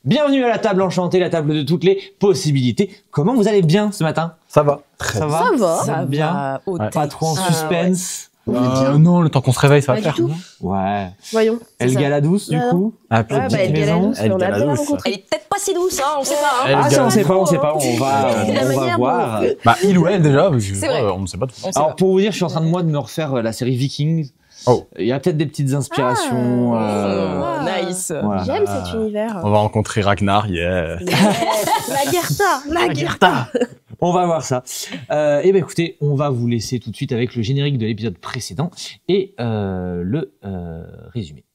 Bienvenue à la table enchantée, la table de toutes les possibilités. Comment vous allez bien ce matin? Ça va. Ça va? Ça bien. va. Pas trop en suspense. Non, le temps qu'on se réveille, ça va faire. Ouais. Voyons. Elga la douce, du coup. Ah, plus Elga la douce, on a bien la rencontré. Elle est peut-être pas si douce, hein, on sait pas. Hein. Ah, ça, on sait pas, on va voir. Bah, il ou elle déjà, parce que C'est vrai. on ne sait pas tout. Alors, pour vous dire, je suis en train de me refaire la série Vikings. Oh. Il y a peut-être des petites inspirations. Nice. Voilà. J'aime cet univers. On va rencontrer Ragnar, yeah. La Gerta. On va voir ça. Et ben écoutez, on va vous laisser tout de suite avec le générique de l'épisode précédent et le résumé.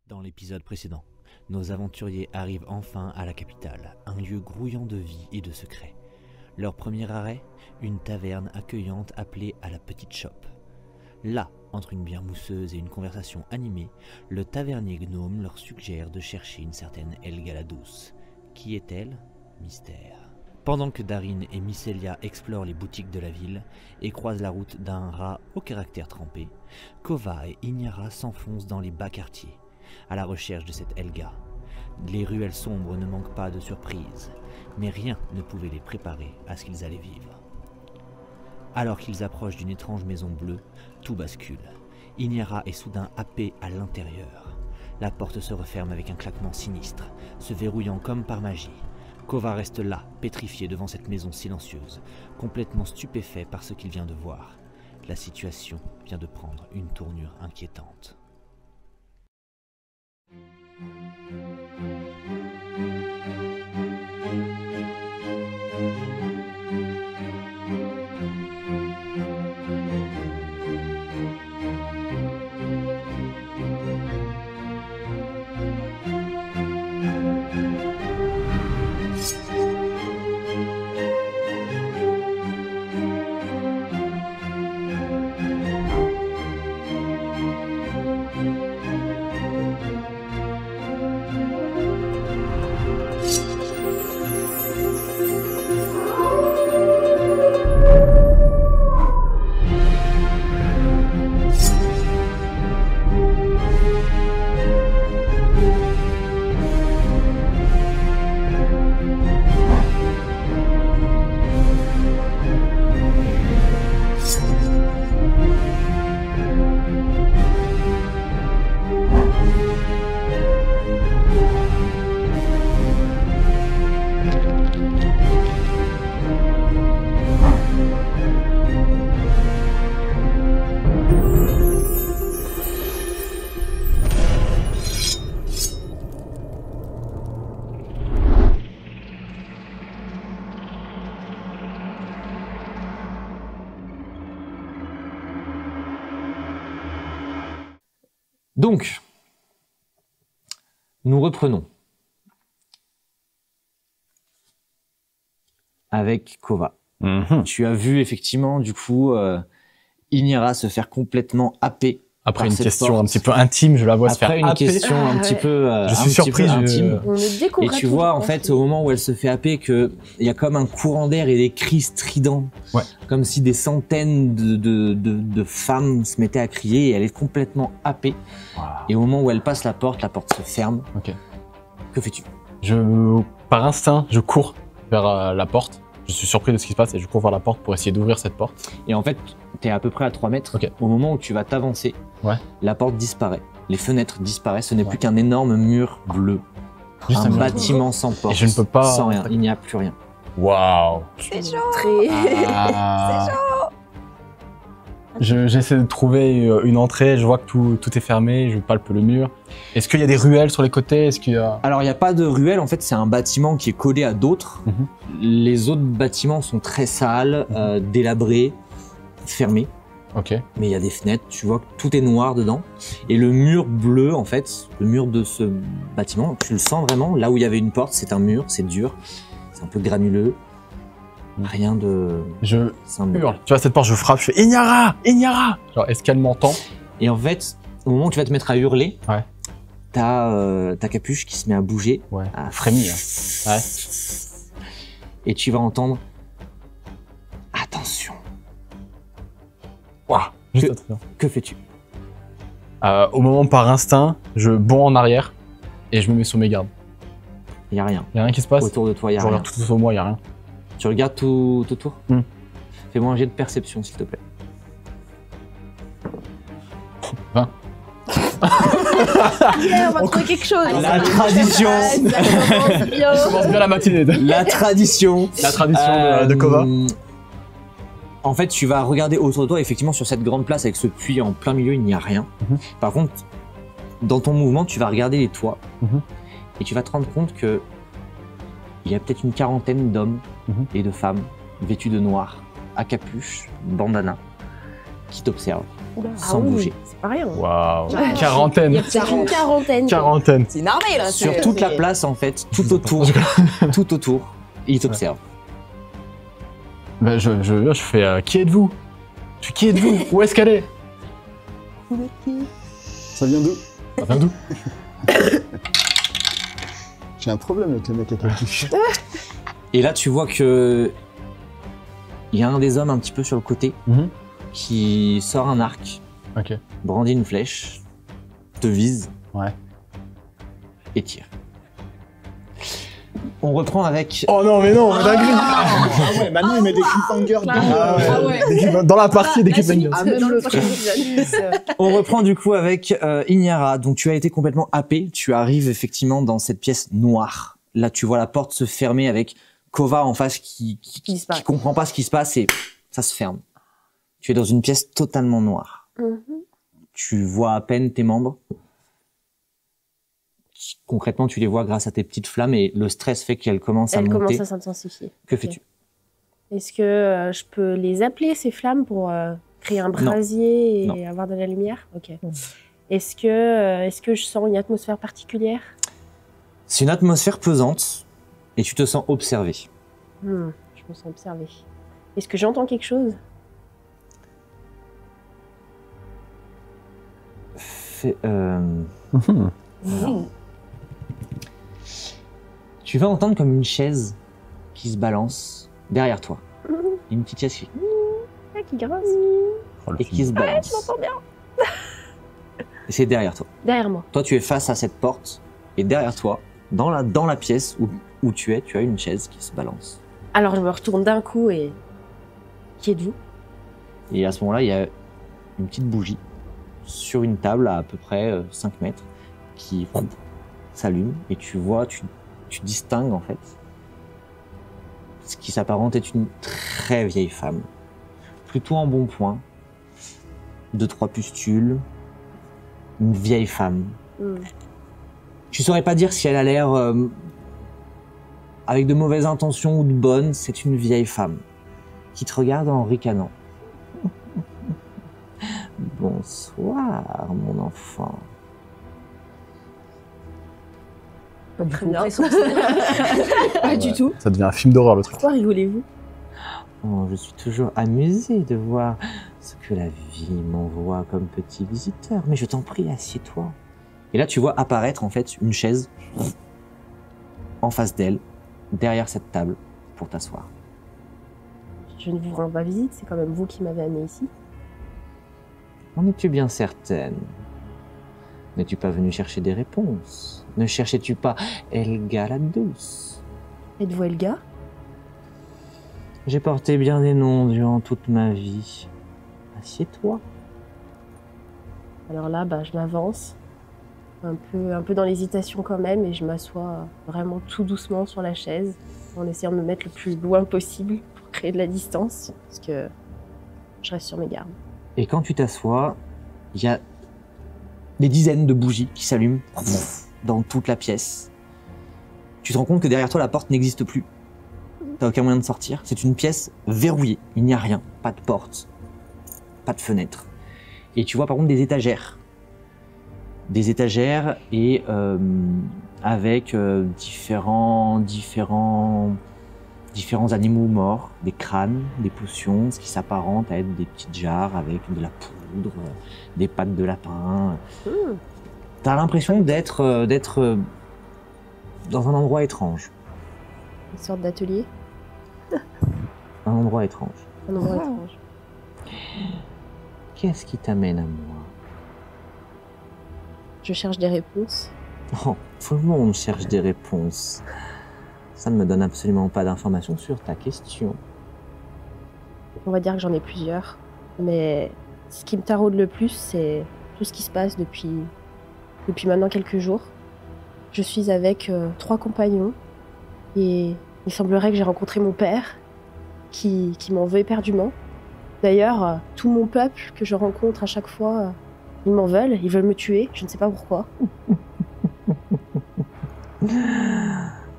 Dans l'épisode précédent, nos aventuriers arrivent enfin à la capitale, un lieu grouillant de vie et de secrets. Leur premier arrêt, une taverne accueillante appelée à la Petite Chope. Là, entre une bière mousseuse et une conversation animée, le tavernier gnome leur suggère de chercher une certaine Elga la douce. Qui est-elle? Mystère. Pendant que Darin et Mycelia explorent les boutiques de la ville et croisent la route d'un rat au caractère trempé, Kova et Inyara s'enfoncent dans les bas quartiers, à la recherche de cette Elga. Les ruelles sombres ne manquent pas de surprises, mais rien ne pouvait les préparer à ce qu'ils allaient vivre. Alors qu'ils approchent d'une étrange maison bleue, tout bascule. Inyara est soudain happée à l'intérieur. La porte se referme avec un claquement sinistre, se verrouillant comme par magie. Kova reste là, pétrifié devant cette maison silencieuse, complètement stupéfait par ce qu'il vient de voir. La situation vient de prendre une tournure inquiétante. Donc, nous reprenons avec Kova. Tu as vu effectivement du coup Inyara se faire complètement happer. Après par une cette question porte. un petit peu intime, je la vois se faire Après une happer. question un petit peu Je suis surpris, intime. On ne découvre Et tu vois en fait au moment où elle se fait happer que il y a comme un courant d'air et des cris stridents, Ouais. comme si des centaines de femmes se mettaient à crier et elle est complètement happée. Wow. Et au moment où elle passe la porte se ferme. Ok. Que fais-tu? Par instinct, je cours vers la porte. Je suis surpris de ce qui se passe et je cours vers la porte pour essayer d'ouvrir cette porte. Et en fait, tu es à peu près à 3 mètres. Ok. Au moment où tu vas t'avancer, Ouais. la porte disparaît. Les fenêtres disparaissent. Ce n'est plus qu'un énorme mur bleu. Juste un mur. bâtiment sans porte. Et je ne peux pas- Sans rien. Il n'y a plus rien. Waouh. C'est chaud. Très... C'est J'essaie de trouver une entrée, je vois que tout est fermé, je palpe le mur. Est-ce qu'il y a des ruelles sur les côtés? Est-ce qu'il y a... Alors, il n'y a pas de ruelle. En fait, c'est un bâtiment qui est collé à d'autres. Mhm. Les autres bâtiments sont très sales, délabrés, fermés. Ok. Mais il y a des fenêtres. Tu vois que tout est noir dedans. Et le mur bleu, en fait, le mur de ce bâtiment, tu le sens vraiment. Là où il y avait une porte, c'est un mur, c'est dur. C'est un peu granuleux. Rien de... Je C'est un mur. hurle. Tu vois, cette porte, je frappe, je fais Inyara! Inyara! Genre, est-ce qu'elle m'entend? Et en fait, au moment où tu vas te mettre à hurler, Ouais. t'as ta capuche qui se met à bouger. Ouais. À Frémir. Ouais. Et tu vas entendre... Attention. Waouh. Juste attention. Que fais-tu? Au moment par instinct, je bonds en arrière et je me mets sur mes gardes. Il n'y a rien. Il y a rien qui se passe. Autour de toi, il n'y a Je rien. regarde tout autour de moi, il y a rien. Tu regardes tout autour. Hmm. Fais-moi un jet de perception, s'il te plaît. 20. On va trouver quelque chose. La tradition. Je commence bien la matinée. La tradition. La tradition de Kova. En fait, tu vas regarder autour de toi. Effectivement, sur cette grande place avec ce puits en plein milieu, il n'y a rien. Mhm. Par contre, dans ton mouvement, tu vas regarder les toits Mhm. et tu vas te rendre compte que il y a peut-être une quarantaine d'hommes Mhm. et de femmes vêtus de noir, à capuche, bandana, qui t'observent sans bouger. C'est pas rien. Waouh. Il y a Quarantaine. peut-être une quarantaine. Quarantaine. C'est une armée là. Sur toute la place, en fait, tout autour, ils t'observent. Ben, je fais qui êtes-vous? Qui êtes-vous? Où est-ce qu'elle est? Ça vient d'où? Ça vient d'où? J'ai un problème avec le mec à capuche. Et là, tu vois que il y a un des hommes un petit peu sur le côté Mhm. qui sort un arc, Ok. brandit une flèche, te vise Ouais. et tire. On reprend avec... Oh non, mais non, dinguerie. Ah ouais, maintenant il met des cliffhangers Dans la partie des cliffhangers. Dans le prochain épisode. On reprend du coup avec Inyara. Donc tu as été complètement happé. Tu arrives effectivement dans cette pièce noire. Là, tu vois la porte se fermer avec Kova en face qui disparaît. comprend pas ce qui se passe et ça se ferme. Tu es dans une pièce totalement noire. Tu vois à peine tes membres. Concrètement, tu les vois grâce à tes petites flammes et le stress fait qu'elles commencent à Elle monter. commence à s'intensifier. Que Ok. fais-tu? Est-ce que je peux les appeler, ces flammes, pour créer un brasier et Non. avoir de la lumière? Ok. Est-ce que je sens une atmosphère particulière? C'est une atmosphère pesante et tu te sens observé. Je me sens observée. Est-ce que j'entends quelque chose? Mhm. Tu vas entendre comme une chaise qui se balance derrière toi. Une petite chaise qui, Ah, qui grince. Oh, le et film. qui se balance. Je m'entends bien. Et c'est derrière toi. Derrière moi. Toi, tu es face à cette porte et derrière toi, dans la pièce où tu es, tu as une chaise qui se balance. Alors je me retourne d'un coup et... Qui êtes-vous? Et à ce moment-là, il y a une petite bougie sur une table à peu près 5 mètres qui s'allume et tu vois, tu distingues en fait ce qui s'apparente est une très vieille femme, plutôt en bon point, 2-3 pustules, une vieille femme. Tu saurais pas dire si elle a l'air avec de mauvaises intentions ou de bonnes, c'est une vieille femme qui te regarde en ricanant. Bonsoir, mon enfant. Très bien. Pas du tout. Ça devient un film d'horreur, le truc. Pourquoi rigolez-vous? Oh, je suis toujours amusé de voir ce que la vie m'envoie comme petit visiteur. Mais je t'en prie, assieds-toi. Et là, tu vois apparaître en fait une chaise en face d'elle, derrière cette table, pour t'asseoir. Je ne vous rends pas visite, c'est quand même vous qui m'avez amené ici. En es-tu bien certaine? N'es-tu pas venu chercher des réponses? Ne cherchais-tu pas Elga la douce? Êtes-vous Elga? J'ai porté bien des noms durant toute ma vie. Assieds-toi. Alors là, je m'avance, un peu dans l'hésitation quand même, et je m'assois vraiment tout doucement sur la chaise, en essayant de me mettre le plus loin possible pour créer de la distance, parce que je reste sur mes gardes. Et quand tu t'assois, il y a des dizaines de bougies qui s'allument dans toute la pièce. Tu te rends compte que derrière toi, la porte n'existe plus. T'as aucun moyen de sortir. C'est une pièce verrouillée. Il n'y a rien. Pas de porte. Pas de fenêtre. Et tu vois par contre des étagères. Des étagères et avec différents animaux morts, des crânes, des potions, ce qui s'apparente à être des petites jarres avec de la poudre, des pattes de lapin. T'as l'impression d'être dans un endroit étrange. Une sorte d'atelier, Un endroit étrange. un endroit étrange. Qu'est-ce qui t'amène à moi? Je cherche des réponses. Oh, tout le monde cherche des réponses. Ça ne me donne absolument pas d'informations sur ta question. On va dire que j'en ai plusieurs. Mais ce qui me taraude le plus, c'est tout ce qui se passe depuis maintenant quelques jours. Je suis avec 3 compagnons et il semblerait que j'ai rencontré mon père qui m'en veut éperdument. D'ailleurs, tout mon peuple que je rencontre à chaque fois, ils m'en veulent, ils veulent me tuer, je ne sais pas pourquoi.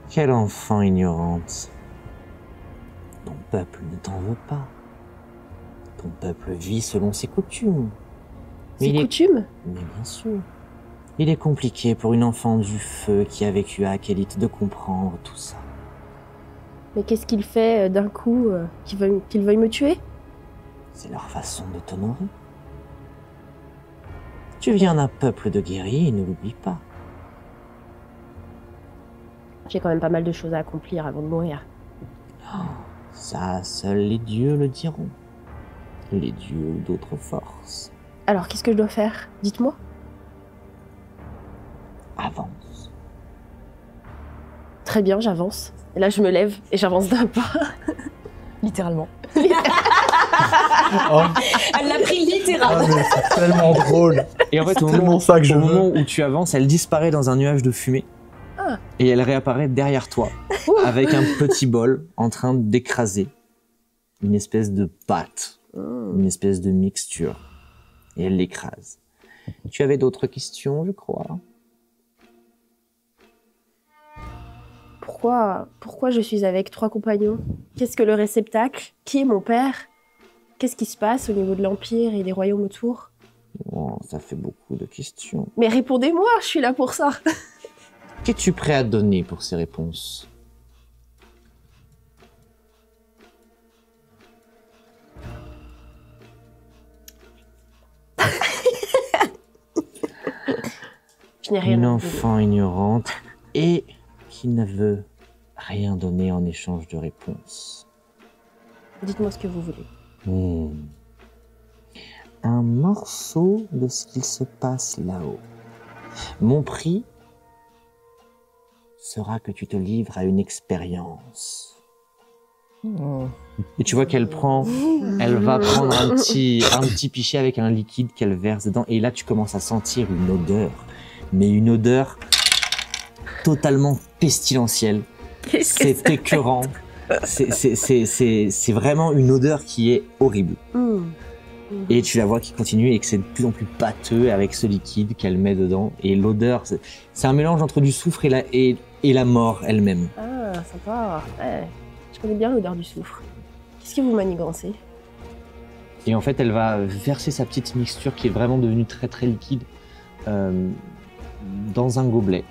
Quelle enfant ignorante. Ton peuple ne t'en veut pas. Ton peuple vit selon ses coutumes. C'est coutume. Mais bien sûr. Il est compliqué pour une enfant du feu qui a vécu à Akelite de comprendre tout ça. Mais qu'est-ce qu'il fait d'un coup qu'il veuille me tuer? C'est leur façon de t'honorer. Tu viens d'un peuple de guerriers, ne l'oublie pas. J'ai quand même pas mal de choses à accomplir avant de mourir. Oh, ça, seuls les dieux le diront. Les dieux ou d'autres forces. Alors, qu'est-ce que je dois faire? Dites-moi. Avance. Très bien, j'avance. Et là, je me lève et j'avance d'un pas. Littéralement. Oh, Elle l'a pris littéralement. mais c'est tellement drôle. Et en fait, au Tellement ça que je au veux. moment où tu avances, elle disparaît dans un nuage de fumée. Ah. Et elle réapparaît derrière toi, avec un petit bol en train d'écraser une espèce de pâte, une espèce de mixture. Et elle l'écrase. Tu avais d'autres questions, je crois. Pourquoi je suis avec 3 compagnons? Qu'est-ce que le réceptacle? Qui est mon père? Qu'est-ce qui se passe au niveau de l'Empire et des royaumes autour? Oh, ça fait beaucoup de questions. Mais répondez-moi, je suis là pour ça. Qu'es-tu prêt à donner pour ces réponses? Je n'ai rien Une à vous enfant ignorante et qui ne veut rien donner en échange de réponses. dire. Dites-moi ce que vous voulez. Un morceau de ce qu'il se passe là-haut. Mon prix sera que tu te livres à une expérience. Et tu vois qu'elle elle va prendre un petit pichet avec un liquide qu'elle verse dedans. Et là, tu commences à sentir une odeur. Mais une odeur totalement pestilentielle. C'est écœurant. C'est vraiment une odeur qui est horrible. Et tu la vois qui continue et que c'est de plus en plus pâteux avec ce liquide qu'elle met dedans. Et l'odeur, c'est un mélange entre du soufre et la mort elle-même. Ah, sympa. Ouais, je connais bien l'odeur du soufre. Qu'est-ce que vous manigancez? Et en fait, elle va verser sa petite mixture qui est vraiment devenue très très liquide dans un gobelet,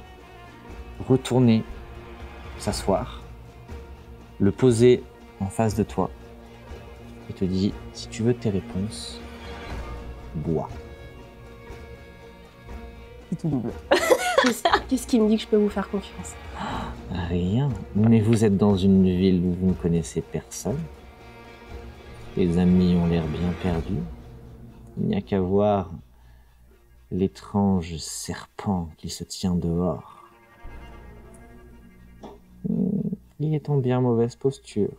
retourner, s'asseoir, le poser en face de toi et te dit, si tu veux tes réponses, bois. C'est tout double. Qu'est-ce qui me dit que je peux vous faire confiance? Rien, mais vous êtes dans une ville où vous ne connaissez personne. Les amis ont l'air bien perdus. Il n'y a qu'à voir l'étrange serpent qui se tient dehors. Il est en bien mauvaise posture.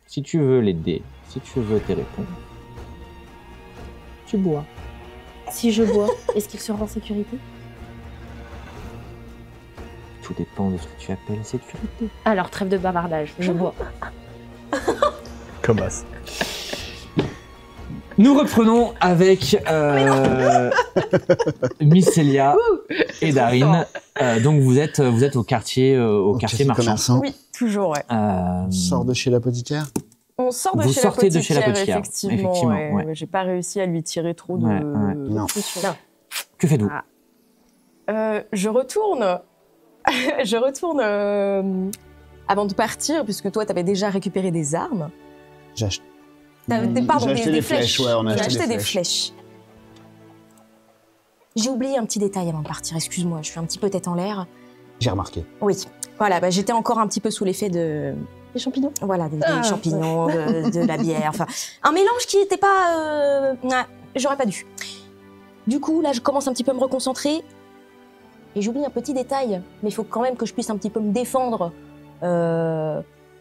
Si tu veux l'aider, si tu veux tes réponses, tu bois. Si je bois, est-ce qu'il sera en sécurité? Tout dépend de ce que tu appelles sécurité. Alors, trêve de bavardage, je bois. Comme as. Nous reprenons avec Mycélia et Darine. Donc vous êtes au quartier marchand. Commerçant. Oui, toujours, ouais. Sort de chez l'apothicaire. On sort de Vous chez sortez de chez l'apothicaire, effectivement. ouais. Ouais. J'ai pas réussi à lui tirer trop de... Ouais. Non. Que faites-vous? Je retourne... avant de partir, puisque toi, t'avais déjà récupéré des armes. J'ai acheté. Pardon, J'ai acheté des des flèches, ouais, on a J'ai acheté acheté des des flèches. J'ai oublié un petit détail avant de partir, excuse-moi, je suis un petit peu tête en l'air. J'ai remarqué. Oui, voilà, bah, j'étais encore un petit peu sous l'effet de... Les champignons? Voilà, des champignons, de la bière, enfin... Un mélange qui n'était pas... j'aurais pas dû. Du coup, là, je commence un petit peu à me reconcentrer. Et j'oublie un petit détail, mais il faut quand même que je puisse un petit peu me défendre.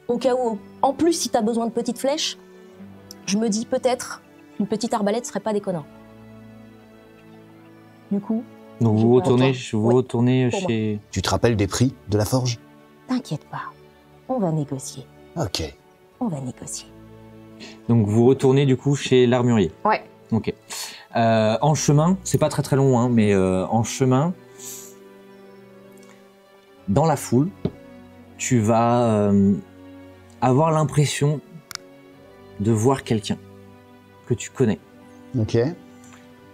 Au cas où, en plus, si t'as besoin de petites flèches, je me dis peut-être qu'une petite arbalète serait pas déconnant. Du coup, Donc J'ai vous pas retournez, le temps. vous Oui, retournez pour chez... Tu te rappelles des prix de la forge? t'inquiète pas, on va négocier. Ok. On va négocier. Donc vous retournez du coup chez l'armurier. Ouais. Ok. En chemin, c'est pas très très long, hein, mais en chemin, dans la foule, tu vas avoir l'impression de voir quelqu'un que tu connais. Ok.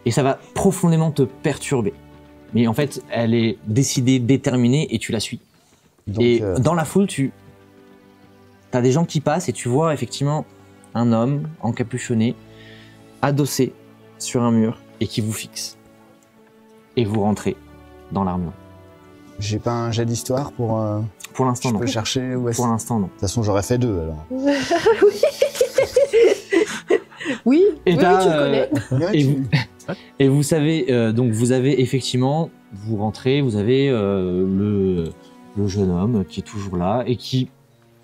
Et ça va profondément te perturber. Mais en fait, elle est décidée, déterminée, et tu la suis. Donc, Et dans la foule, tu as des gens qui passent et tu vois effectivement un homme encapuchonné, adossé sur un mur et qui vous fixe. Et vous rentrez dans l'armure. j'ai pas un jet d'histoire pour. Pour l'instant, Je non. peux chercher où est-ce. Pour De l'instant, non. toute façon, j'aurais fait 2 alors. Oui, Et oui, t'as, tu le connais. Et vous, et vous savez, donc vous avez effectivement, vous rentrez, vous avez le jeune homme qui est toujours là et qui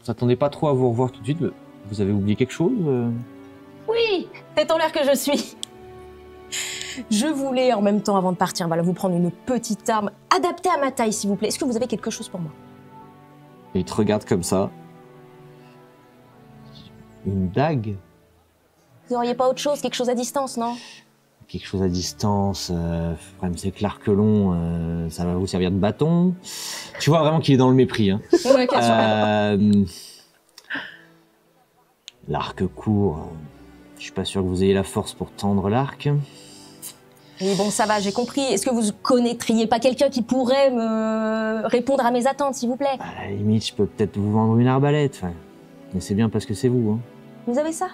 s'attendait pas trop à vous revoir tout de suite. Mais vous avez oublié quelque chose Oui, tête en l'air que je suis. Je voulais en même temps, avant de partir, voilà, vous prendre une petite arme adaptée à ma taille, s'il vous plaît. Est-ce que vous avez quelque chose pour moi? Et il te regarde comme ça. Une dague? Vous n'auriez pas autre chose, quelque chose à distance, non? Quelque chose à distance. Le problème, c'est que l'arc long, ça va vous servir de bâton. Tu vois vraiment qu'il est dans le mépris. Hein. Ouais, L'arc court. Je suis pas sûr que vous ayez la force pour tendre l'arc. Oui, bon, ça va, j'ai compris. Est-ce que vous connaîtriez pas quelqu'un qui pourrait me répondre à mes attentes, s'il vous plaît? À la limite, je peux peut-être vous vendre une arbalète. Enfin, mais c'est bien parce que c'est vous. Hein. Vous avez ça?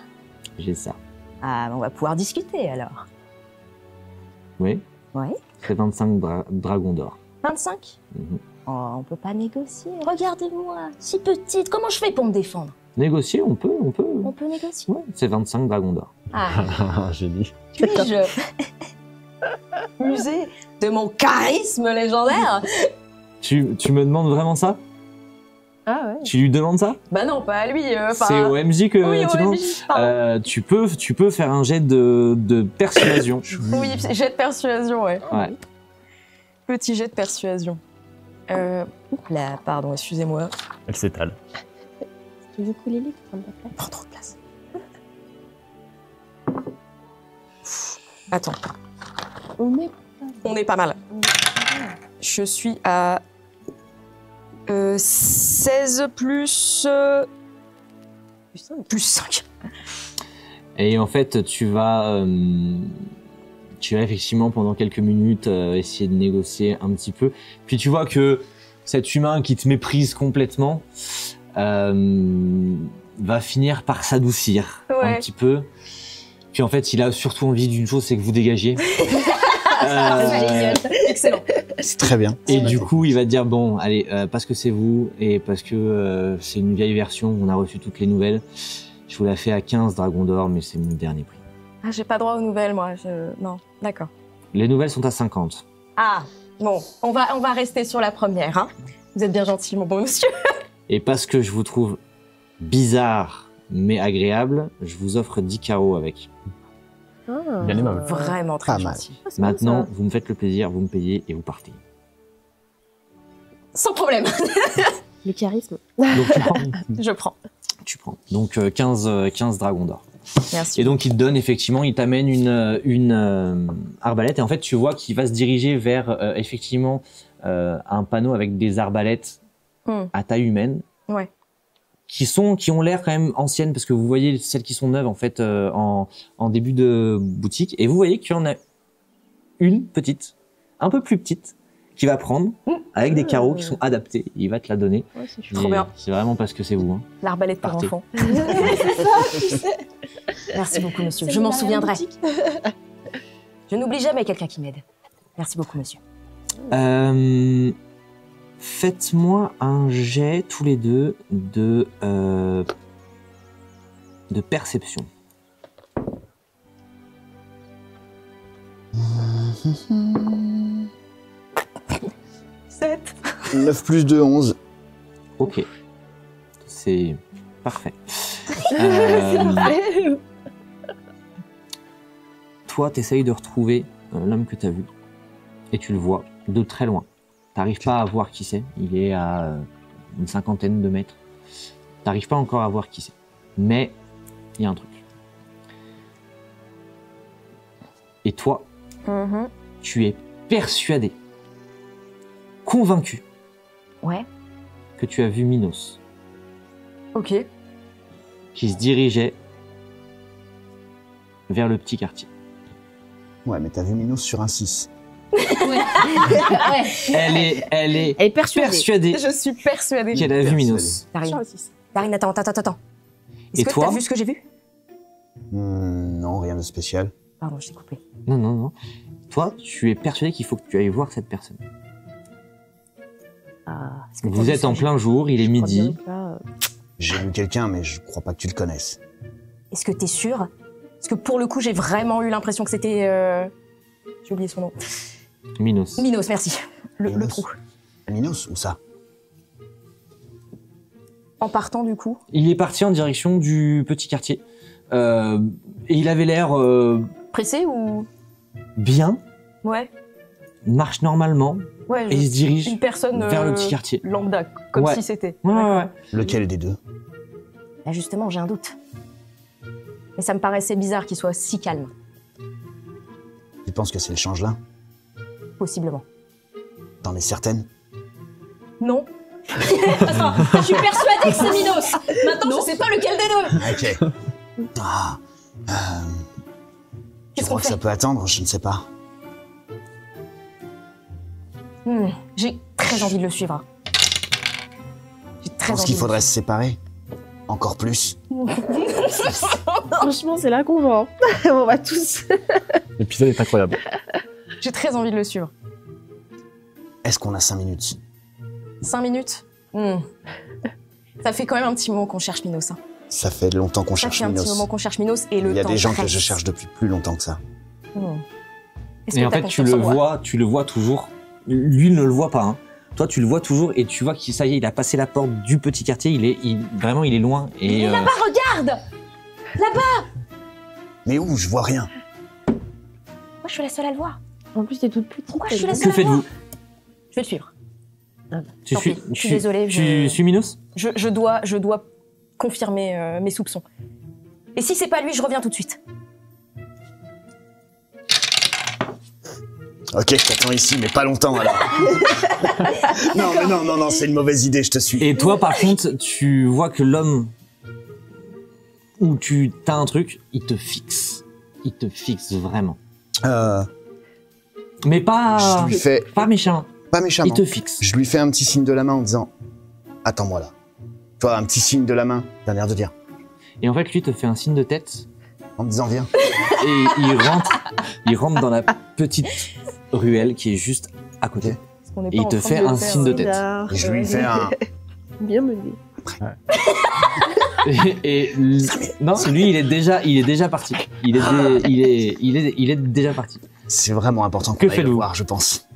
J'ai ça. Ah, on va pouvoir discuter, alors. Oui. Ouais. C'est 25 dragons d'or. 25? Mhm. Oh, on peut pas négocier. Regardez-moi, si petite, comment je fais pour me défendre? Négocier, on peut. On peut négocier. Ouais, c'est 25 dragons d'or. Ah, J'ai dit. puis-je user de mon charisme légendaire? Tu me demandes vraiment ça? Ah ouais. Tu Tu lui demandes ça? Bah non, pas à lui. C'est au MJ que Oui, tu au demandes? MJ, pardon. Tu peux faire un jet de persuasion. Oui, jet de persuasion, ouais. Ouais. Petit jet de persuasion. Là, pardon, excusez-moi. Elle s'étale. Tu veux couler les prendre ta place. Prends trop de place. Attends, On est on est pas mal. Je suis à 16 plus... plus 5. plus 5. Et en fait, tu vas effectivement pendant quelques minutes essayer de négocier un petit peu. Puis tu vois que cet humain qui te méprise complètement va finir par s'adoucir un Ouais. petit peu. Puis en fait, il a surtout envie d'une chose, c'est que vous dégagiez. Génial. Excellent. C'est très bien. Et du coup, il va te dire bon, allez, parce que c'est vous et parce que c'est une vieille version, on a reçu toutes les nouvelles. Je vous la fais à 15 dragons d'or, mais c'est mon dernier prix. Ah, j'ai pas droit aux nouvelles, moi. Non, d'accord. Les nouvelles sont à 50. Ah, bon, on va rester sur la première. Hein. Vous êtes bien gentil, mon bon monsieur. Et parce que je vous trouve bizarre mais agréable, je vous offre 10 carreaux avec. Ah. Bien aimable. Vraiment très Pas mal. gentil. Ah, c'est bon, Maintenant, ça. vous me faites le plaisir, vous me payez et vous partez. Sans problème. Le charisme. Donc tu prends. Je prends. Tu prends. Donc 15 dragons d'or. Merci. Et donc il te donne effectivement, il t'amène une arbalète et en fait tu vois qu'il va se diriger vers effectivement un panneau avec des arbalètes à taille humaine. Ouais. Qui ont l'air quand même anciennes parce que vous voyez celles qui sont neuves en fait en début de boutique et vous voyez qu'il y en a une petite, un peu plus petite qui va prendre avec des carreaux qui sont adaptés. Il va te la donner. Ouais, c'est chouette. Trop Et bien. C'est vraiment parce que c'est vous. Hein. L'arbalète pour Partez. enfants. C'est ça, tu sais. Merci beaucoup, monsieur. C'est Je m'en la souviendrai. boutique. Je n'oublie jamais quelqu'un qui m'aide. Merci beaucoup, monsieur. Faites-moi un jet tous les deux de perception. 9 plus 2, 11. Ok. C'est parfait. C'est parfait. Toi, t'essayes de retrouver l'homme que t'as vu. Et tu le vois de très loin. T'arrives pas à voir qui c'est. Il est à une 50aine de mètres. T'arrives pas encore à voir qui c'est. Mais il y a un truc. Et toi, tu es persuadé, convaincu, Ouais. que tu as vu Minos, Ok. qui se dirigeait vers le petit quartier. Ouais, mais t'as vu Minos sur un 6. Ouais. Elle est Elle est persuadée. persuadée Je suis persuadée. qu'elle a vu Minos. Darine, Darine, attends. Et Est-ce que toi t'as vu ce que j'ai vu? Non, rien de spécial. Pardon, je t'ai coupé. Non. Toi, tu es persuadé qu'il faut que tu ailles voir cette personne. Ah, est-ce que t'as Vous vu êtes ce que en j'ai plein jour, il est Je crois midi. bien que là, J'ai vu quelqu'un, mais je crois pas que tu le connaisses. vu? Est-ce que t'es sûr? Parce que pour le coup, j'ai vraiment eu l'impression que c'était... J'ai oublié son nom. Minos. Minos, merci. Le Minos. trou. Minos, où ça? En partant, du coup. Il est parti en direction du petit quartier. Et il avait l'air Pressé ou... bien, Ouais. marche normalement, Ouais, et il se dirige une personne vers le petit quartier. lambda, comme Ouais. si c'était. Ouais. Lequel des deux? Là, justement, j'ai un doute. Mais ça me paraissait bizarre qu'il soit si calme, Tu penses que c'est le changelin? possiblement. T'en es certaine? Non. Attends, je suis persuadée que c'est Minos. Maintenant, je sais pas lequel des deux. Ok. Ah, tu Qu'est-ce crois qu'on que ça fait? peut attendre? Je ne sais pas. J'ai très envie de le suivre. J'ai Je très pense envie. qu'il de faudrait le se séparer. Encore plus. franchement, c'est là qu'on va. On va tous. L'épisode est incroyable. suivre. J'ai très envie de le suivre. Est-ce qu'on a 5 minutes? 5 minutes. Ça fait quand même un petit moment qu'on cherche Minos. Hein. Ça fait longtemps qu'on Ça cherche fait un petit Minos. moment qu'on cherche Minos et le Il y a temps des gens que presse. je cherche depuis plus longtemps que ça. Est-ce Et que en t'as fait, confiance en moi? tu le vois toujours. Lui ne le voit pas. Hein. Toi, tu le vois toujours et tu vois qu'il ça y est, il a passé la porte du petit quartier. Vraiment, il est loin. Et Il est là-bas, regarde. Mais où? Je vois rien. Moi, je suis la seule à le voir. En plus, t'es toute petite. Pourquoi je suis la que seule à le voir? faites-vous? Je vais le suivre. Tu Tant pis, je suis désolée, Tu suis Minos? Je dois confirmer mes soupçons. Et si c'est pas lui, je reviens tout de suite. Ok, t'attends ici, mais pas longtemps alors. non, c'est une mauvaise idée, je te suis. Et toi, par contre, tu vois que l'homme où tu t'as un truc, il te fixe. Il te fixe vraiment. Mais Je pas lui fais, pas méchant. pas méchamment, Il te fixe. je lui fais un petit signe de la main en disant « Attends-moi là ». Toi, un petit signe de la main, d'un air de dire, Et en fait, lui te fait un signe de tête en me disant « Viens et il rentre dans la petite ruelle qui est juste à côté. Parce qu'on n'est Et pas il te en train fait de le un faire, signe de tête. Bizarre. ». Et je lui fais un... Bien mené. Non, lui, il est déjà parti. Il est déjà parti. C'est vraiment important Que qu'on aille le faites-vous? voir, je pense.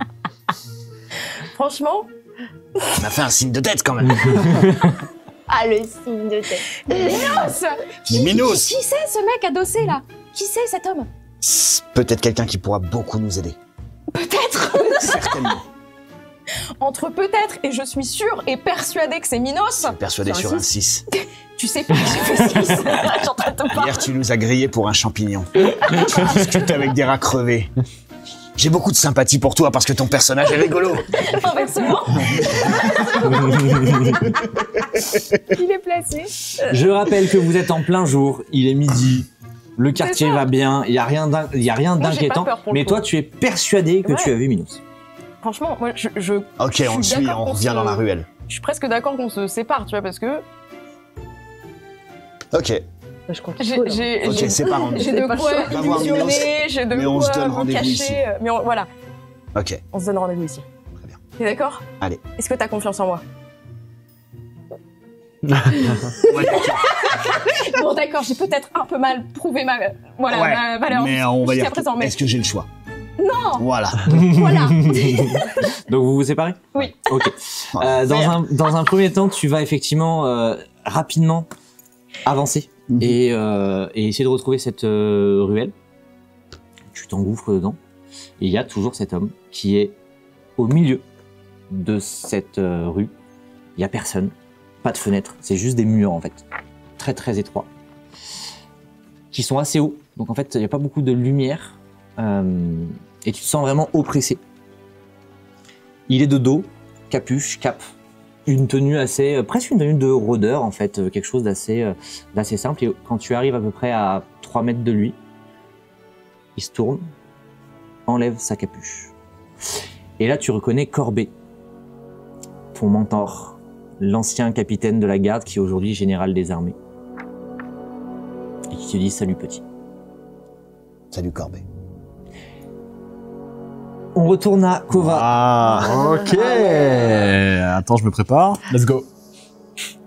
Franchement, On m'a fait un signe de tête quand même. Ah, le signe de tête. Minos Mais Minos, Qui c'est ce mec adossé là? Qui c'est cet homme? c'est peut-être quelqu'un qui pourra beaucoup nous aider. Peut-être. Certainement. Entre peut-être et je suis sûre et persuadée que c'est Minos. Persuadé Sur sur un un 6. Tu sais pas que j'ai fait 6. Je suis en train de te parler. Hier, tu nous as grillé pour un champignon. Tu discutes avec des rats crevés. J'ai beaucoup de sympathie pour toi parce que ton personnage est rigolo. Inversement. Il est placé. Je rappelle que vous êtes en plein jour, il est midi, le quartier ça. va bien, il n'y a rien Moi, j'ai d'inquiétant, pas peur pour le mais coup. toi tu es persuadé que Ouais. tu as vu Minos. Franchement, moi, je Ok, on le suis suit, d'accord on qu'on revient se- dans la ruelle. suis presque d'accord qu'on se sépare, tu vois, parce que Ok, Je crois j'ai qu'il faut, là. j'ai- ok, j'ai- séparons-nous. j'ai de pas quoi Va voir Minos, illusionner, j'ai de mais on se quoi donne me rendez-vous ici. cacher. Mais voilà, Ok, on se donne rendez-vous ici. Très bien. T'es d'accord? Allez. Est-ce que t'as confiance en moi? Bon, d'accord, j'ai peut-être un peu mal prouvé ma valeur mais on va jusqu'à dire. présent, mais Est-ce que j'ai le choix? Non, Voilà. voilà. Donc vous vous séparez? Oui. Ok. Dans un premier temps, tu vas effectivement rapidement avancer et essayer de retrouver cette ruelle. Tu t'engouffres dedans. Et il y a toujours cet homme qui est au milieu de cette rue. Il n'y a personne, pas de fenêtre, c'est juste des murs en fait, très très étroits, qui sont assez hauts. Donc en fait, il n'y a pas beaucoup de lumière et tu te sens vraiment oppressé. Il est de dos, capuche, cape, une tenue assez, presque une tenue de rôdeur en fait, quelque chose d'assez simple. Et quand tu arrives à peu près à 3 mètres de lui, il se tourne, enlève sa capuche. Et là, tu reconnais Corbet, ton mentor, l'ancien capitaine de la garde qui est aujourd'hui général des armées. Et qui te dit « Salut petit ». Salut Corbet. On retourne à Kova. Ah, ok. Attends, je me prépare. Let's go.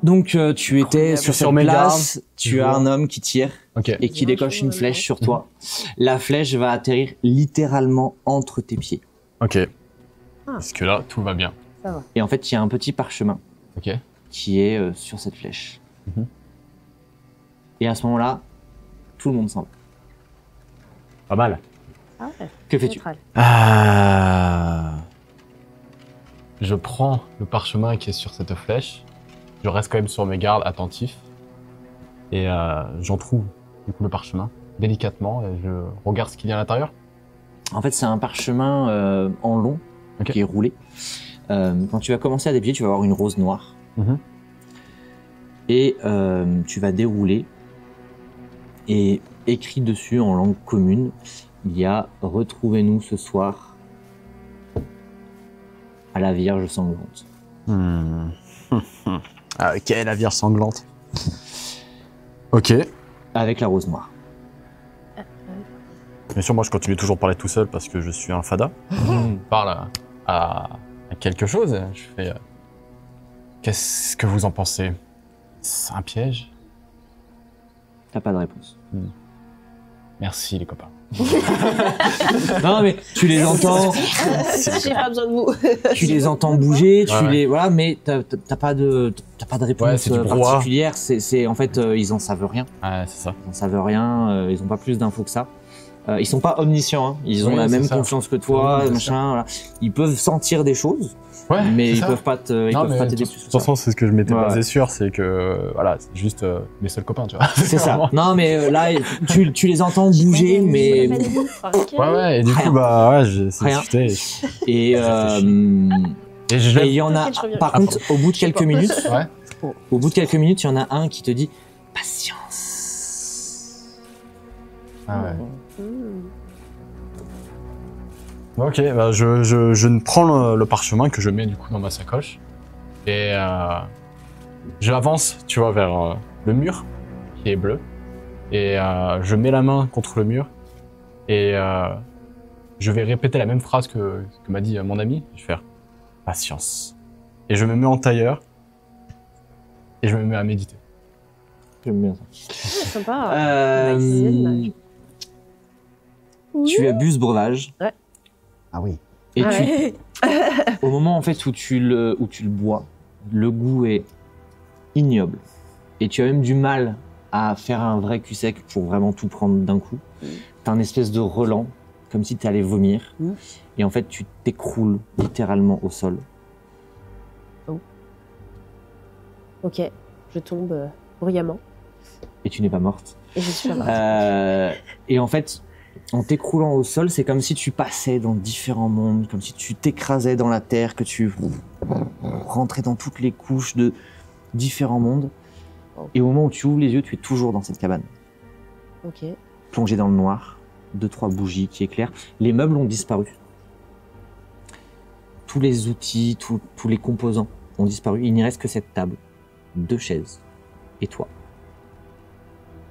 Donc tu étais sur Sur cette mes place, gardes. tu as un homme qui tire Ok. et qui décoche une flèche sur toi. La flèche va atterrir littéralement entre tes pieds. Ok. Ah. Jusque là, tout va bien. Ça va. Et en fait, il y a un petit parchemin Ok. qui est sur cette flèche. Mhm. Et à ce moment-là, tout le monde s'en va. Pas mal. Ah ouais. Que fais-tu? Neutral. Je prends le parchemin qui est sur cette flèche. Je reste quand même sur mes gardes, attentif. Et j'en trouve du coup le parchemin délicatement. Et je regarde ce qu'il y a à l'intérieur. En fait, c'est un parchemin en long Ok. qui est roulé. Quand tu vas commencer à déplier, tu vas avoir une rose noire. Mhm. Et tu vas dérouler. Et écrit dessus en langue commune, il y a « Retrouvez-nous ce soir à la Vierge sanglante Ah, ok, la Vierge sanglante. Ok. » avec la rose noire. Bien sûr, moi je continue toujours à parler tout seul parce que je suis un fada. Je parle à quelque chose. Je fais. Qu'est-ce que vous en pensez? C'est un piège? T'as pas de réponse. Merci les copains. Non mais tu les entends, J'ai pas besoin de vous. tu les entends bouger, tu Ouais. les voilà, mais t'as pas de Ouais, réponse c'est du brouhaha. particulière. C'est en fait ils en savent rien. Ouais, c'est ça. Ils en savent rien. Ils ont pas plus d'infos que ça. Ils sont pas omniscients. Hein. Ils ont Oui, la c'est même ça. confiance que toi, Oui, c'est machin. Voilà. Ils peuvent sentir des choses, Ouais, mais c'est ils ça. peuvent pas te, ils Non, peuvent mais pas de t'aider toute plus que ça. façon, c'est ce que je m'étais Ouais. basé sur, c'est que voilà, c'est juste mes seuls copains, tu vois. C'est ça. Vraiment. Non mais là tu les entends bouger, mais Ouais, et du Rien. coup, bah ouais, j'ai Rien. discuté. et Et je et il y en a. T'inquiète, je reviens. Par contre, au bout de quelques minutes, Ouais. au bout de quelques minutes, il y en a un qui te dit patience. Ah ouais. Hmm. Ok, bah je prends le parchemin que je mets du coup dans ma sacoche et j'avance, tu vois, vers le mur qui est bleu et je mets la main contre le mur et je vais répéter la même phrase que m'a dit mon ami. Je vais faire patience et je me mets en tailleur et je me mets à méditer. J'aime bien ça. Sympa. Euh, Nice. tu as bu ce breuvage Ah oui. et Ah ouais. au moment en fait où tu le bois, le goût est ignoble et tu as même du mal à faire un vrai cul sec pour vraiment tout prendre d'un coup. T'as un espèce de relent comme si tu allais vomir et en fait tu t'écroules littéralement au sol. Ok, je tombe bruyamment Et tu n'es pas morte. et je suis pas morte. Et en fait, en t'écroulant au sol, c'est comme si tu passais dans différents mondes, comme si tu t'écrasais dans la terre, que tu rentrais dans toutes les couches de différents mondes. Et au moment où tu ouvres les yeux, tu es toujours dans cette cabane, Ok. plongé dans le noir, 2-3 bougies qui éclairent. Les meubles ont disparu. Tous les outils, tous les composants ont disparu. Il n'y reste que cette table, 2 chaises et toi.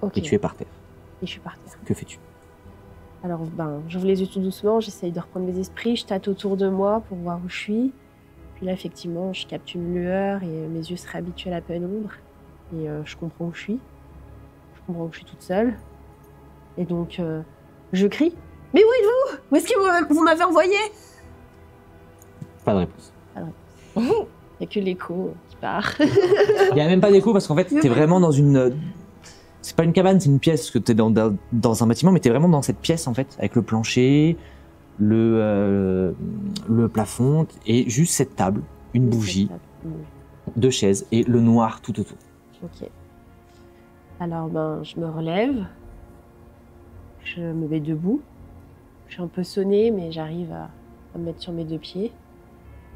Ok. Et tu es par terre. Et je suis par terre. Que fais-tu? Alors, j'ouvre les yeux tout doucement, j'essaye de reprendre mes esprits, je tâte autour de moi pour voir où je suis. Puis là, effectivement, je capte une lueur et mes yeux seraient habitués à la pénombre. Et je comprends où je suis. Je comprends que je suis toute seule. Et donc, je crie. Mais où êtes-vous? Où est-ce que vous m'avez envoyé? Pas de réponse. Il n'y a que l'écho qui part. Il n'y a même pas d'écho parce qu'en fait, t'es vraiment dans une... C'est pas une cabane, c'est une pièce, parce que t'es dans un bâtiment, mais t'es vraiment dans cette pièce, en fait, avec le plancher, le plafond, et juste cette table, une bougie, 2 chaises, et le noir tout autour. Ok. Alors, je me relève. Je me mets debout. Je suis un peu sonnée, mais j'arrive à me mettre sur mes 2 pieds.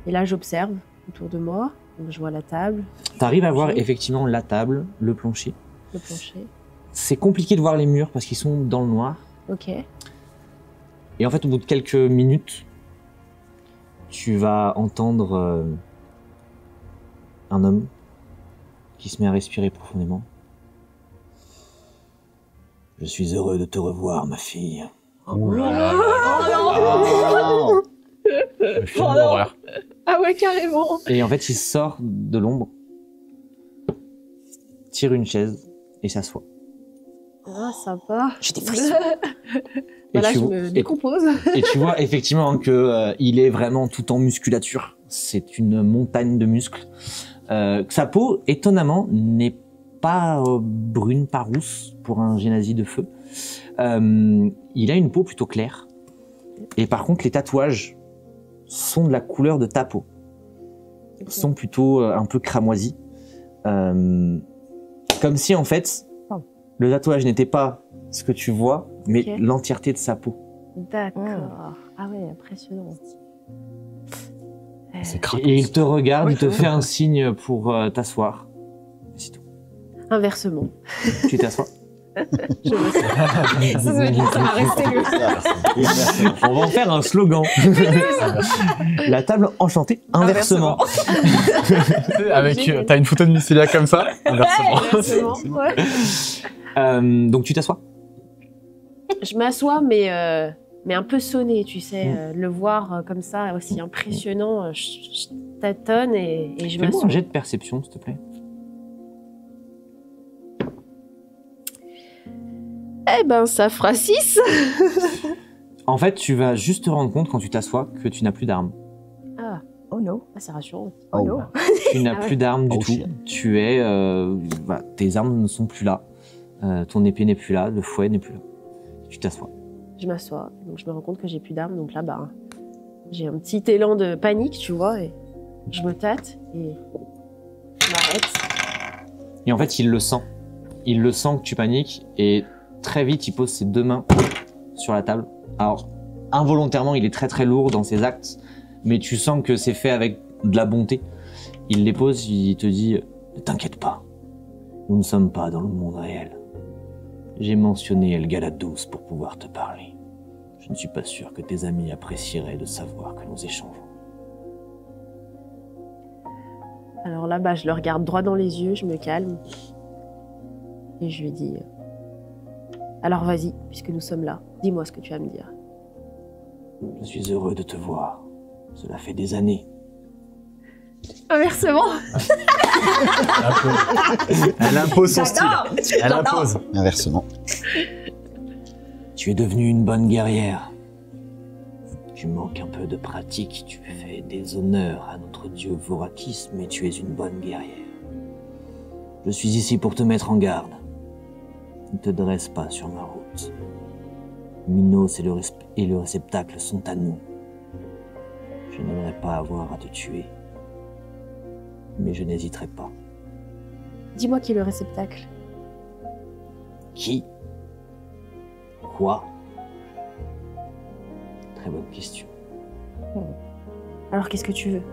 Et là, j'observe autour de moi. Donc, je vois la table, T'arrives à voir plancher. effectivement la table, le plancher. le plancher. C'est compliqué de voir les murs parce qu'ils sont dans le noir. Ok. Et en fait, au bout de quelques minutes, tu vas entendre un homme qui se met à respirer profondément. Je suis heureux de te revoir, ma fille. Ouh là là là là. Le film d'horreur. Ah ouais, carrément. Et en fait, il sort de l'ombre, tire une chaise et s'assoit. Ah, sympa. J'ai des frissons. Voilà, Et tu je vois- me décompose. Et tu vois effectivement que il est vraiment tout en musculature. C'est une montagne de muscles. Sa peau, étonnamment, n'est pas brune, pas rousse pour un génasi de feu. Il a une peau plutôt claire. Et par contre, les tatouages sont de la couleur de ta peau. Sont plutôt un peu cramoisis. Comme si en fait, le tatouage n'était pas ce que tu vois, mais Ok. l'entièreté de sa peau. D'accord. Ah ouais, impressionnant. C'est craquant. Et il te regarde, il te Ouais. fait un signe pour t'asseoir. C'est tout. Inversement. Tu t'assois. Je me ça va rester le... On va en faire un slogan. La table enchantée inversement. Avec, Génial. t'as une photo de Mycelia comme ça, inversement. Inversement, ouais. Donc tu t'assois. Je m'assois, mais un peu sonnée, tu sais. Le voir comme ça, aussi impressionnant, je tâtonne et je Fais-moi m'assois. un jet de perception, s'il te plaît. Eh ben, ça fera 6. En fait, tu vas juste te rendre compte quand tu t'assois que tu n'as plus d'armes. Ah, Oh non. c'est rassurant. Oh non. Tu n'as Ah ouais. plus d'armes du Oh tout. shit. Tu es, voilà, tes armes ne sont plus là. Ton épée n'est plus là. Le fouet n'est plus là. Tu t'assois. Je m'assois, donc je me rends compte que j'ai plus d'armes. Donc là, j'ai un petit élan de panique, tu vois, et je me tâte et je m'arrête. Et en fait, il le sent. Il le sent que tu paniques et très vite, il pose ses 2 mains sur la table. Alors, involontairement, il est très très lourd dans ses actes, mais tu sens que c'est fait avec de la bonté. Il les pose, il te dit « Ne t'inquiète pas, nous ne sommes pas dans le monde réel. J'ai mentionné El Galadous pour pouvoir te parler. Je ne suis pas sûr que tes amis apprécieraient de savoir que nous échangeons. Alors là, je le regarde droit dans les yeux, je me calme. Et je lui dis alors vas-y, puisque nous sommes là, dis-moi ce que tu vas me dire. Je suis heureux de te voir. Cela fait des années. Inversement. Elle impose son style. Elle impose. Inversement. Tu es devenue une bonne guerrière. Tu manques un peu de pratique, tu fais des honneurs à notre dieu Vorakis, mais tu es une bonne guerrière. Je suis ici pour te mettre en garde. Ne te dresse pas sur ma route. Minos et le réceptacle sont à nous. Je n'aimerais pas avoir à te tuer, mais je n'hésiterai pas. Dis-moi qui est le réceptacle. Qui? Quoi? Très bonne question. Alors qu'est-ce que tu veux?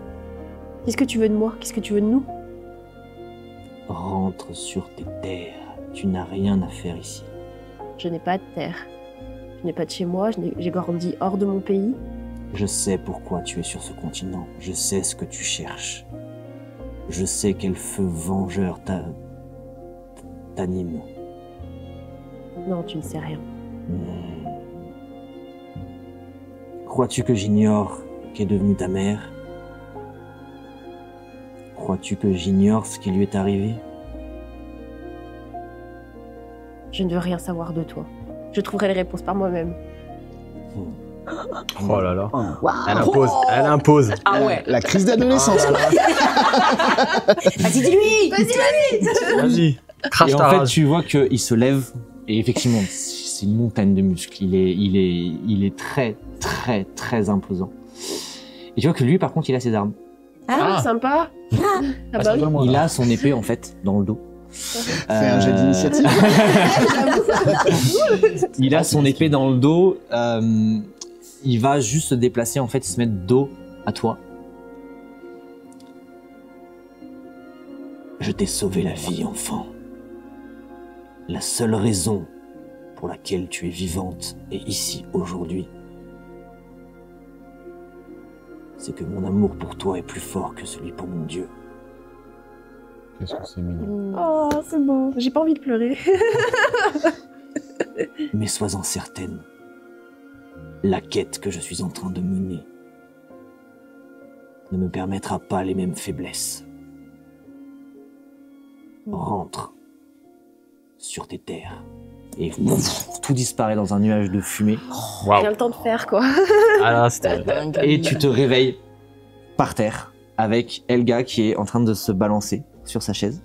Qu'est-ce que tu veux de moi? Qu'est-ce que tu veux de nous? Rentre sur tes terres. Tu n'as rien à faire ici. Je n'ai pas de terre. Je n'ai pas de chez moi, j'ai grandi hors de mon pays. Je sais pourquoi tu es sur ce continent. Je sais ce que tu cherches. Je sais quel feu vengeur t'anime. Non, tu ne sais rien. Crois-tu que j'ignore qu'est devenue ta mère? Crois-tu que j'ignore ce qui lui est arrivé? Je ne veux rien savoir de toi. Je trouverai les réponses par moi-même. Oh là là. Oh, Elle impose, elle impose. Ah ouais. la crise d'adolescence. Vas-y, dis-lui. Vas-y, crache Et ta en fait, rage. tu vois qu'il se lève, et effectivement, c'est une montagne de muscles. Il est très, très, très imposant. Et tu vois que lui, par contre, il a ses armes. Ah, sympa. Ah bah oui. Il a son épée, en fait, dans le dos. Fais un jet d'initiative. Il a son épée dans le dos. Il va juste se déplacer, en fait, se mettre dos à toi. Je t'ai sauvé la vie, enfant. La seule raison pour laquelle tu es vivante et ici aujourd'hui, c'est que mon amour pour toi est plus fort que celui pour mon Dieu. Qu'est-ce que c'est mignon. Oh, c'est beau. J'ai pas envie de pleurer. Mais sois-en certaine, la quête que je suis en train de mener ne me permettra pas les mêmes faiblesses. Rentre sur tes terres. Et tout disparaît dans un nuage de fumée. Waouh. Rien le temps de faire, quoi. Ah là, c'était. Et tu te réveilles par terre avec Helga qui est en train de se balancer sur sa chaise.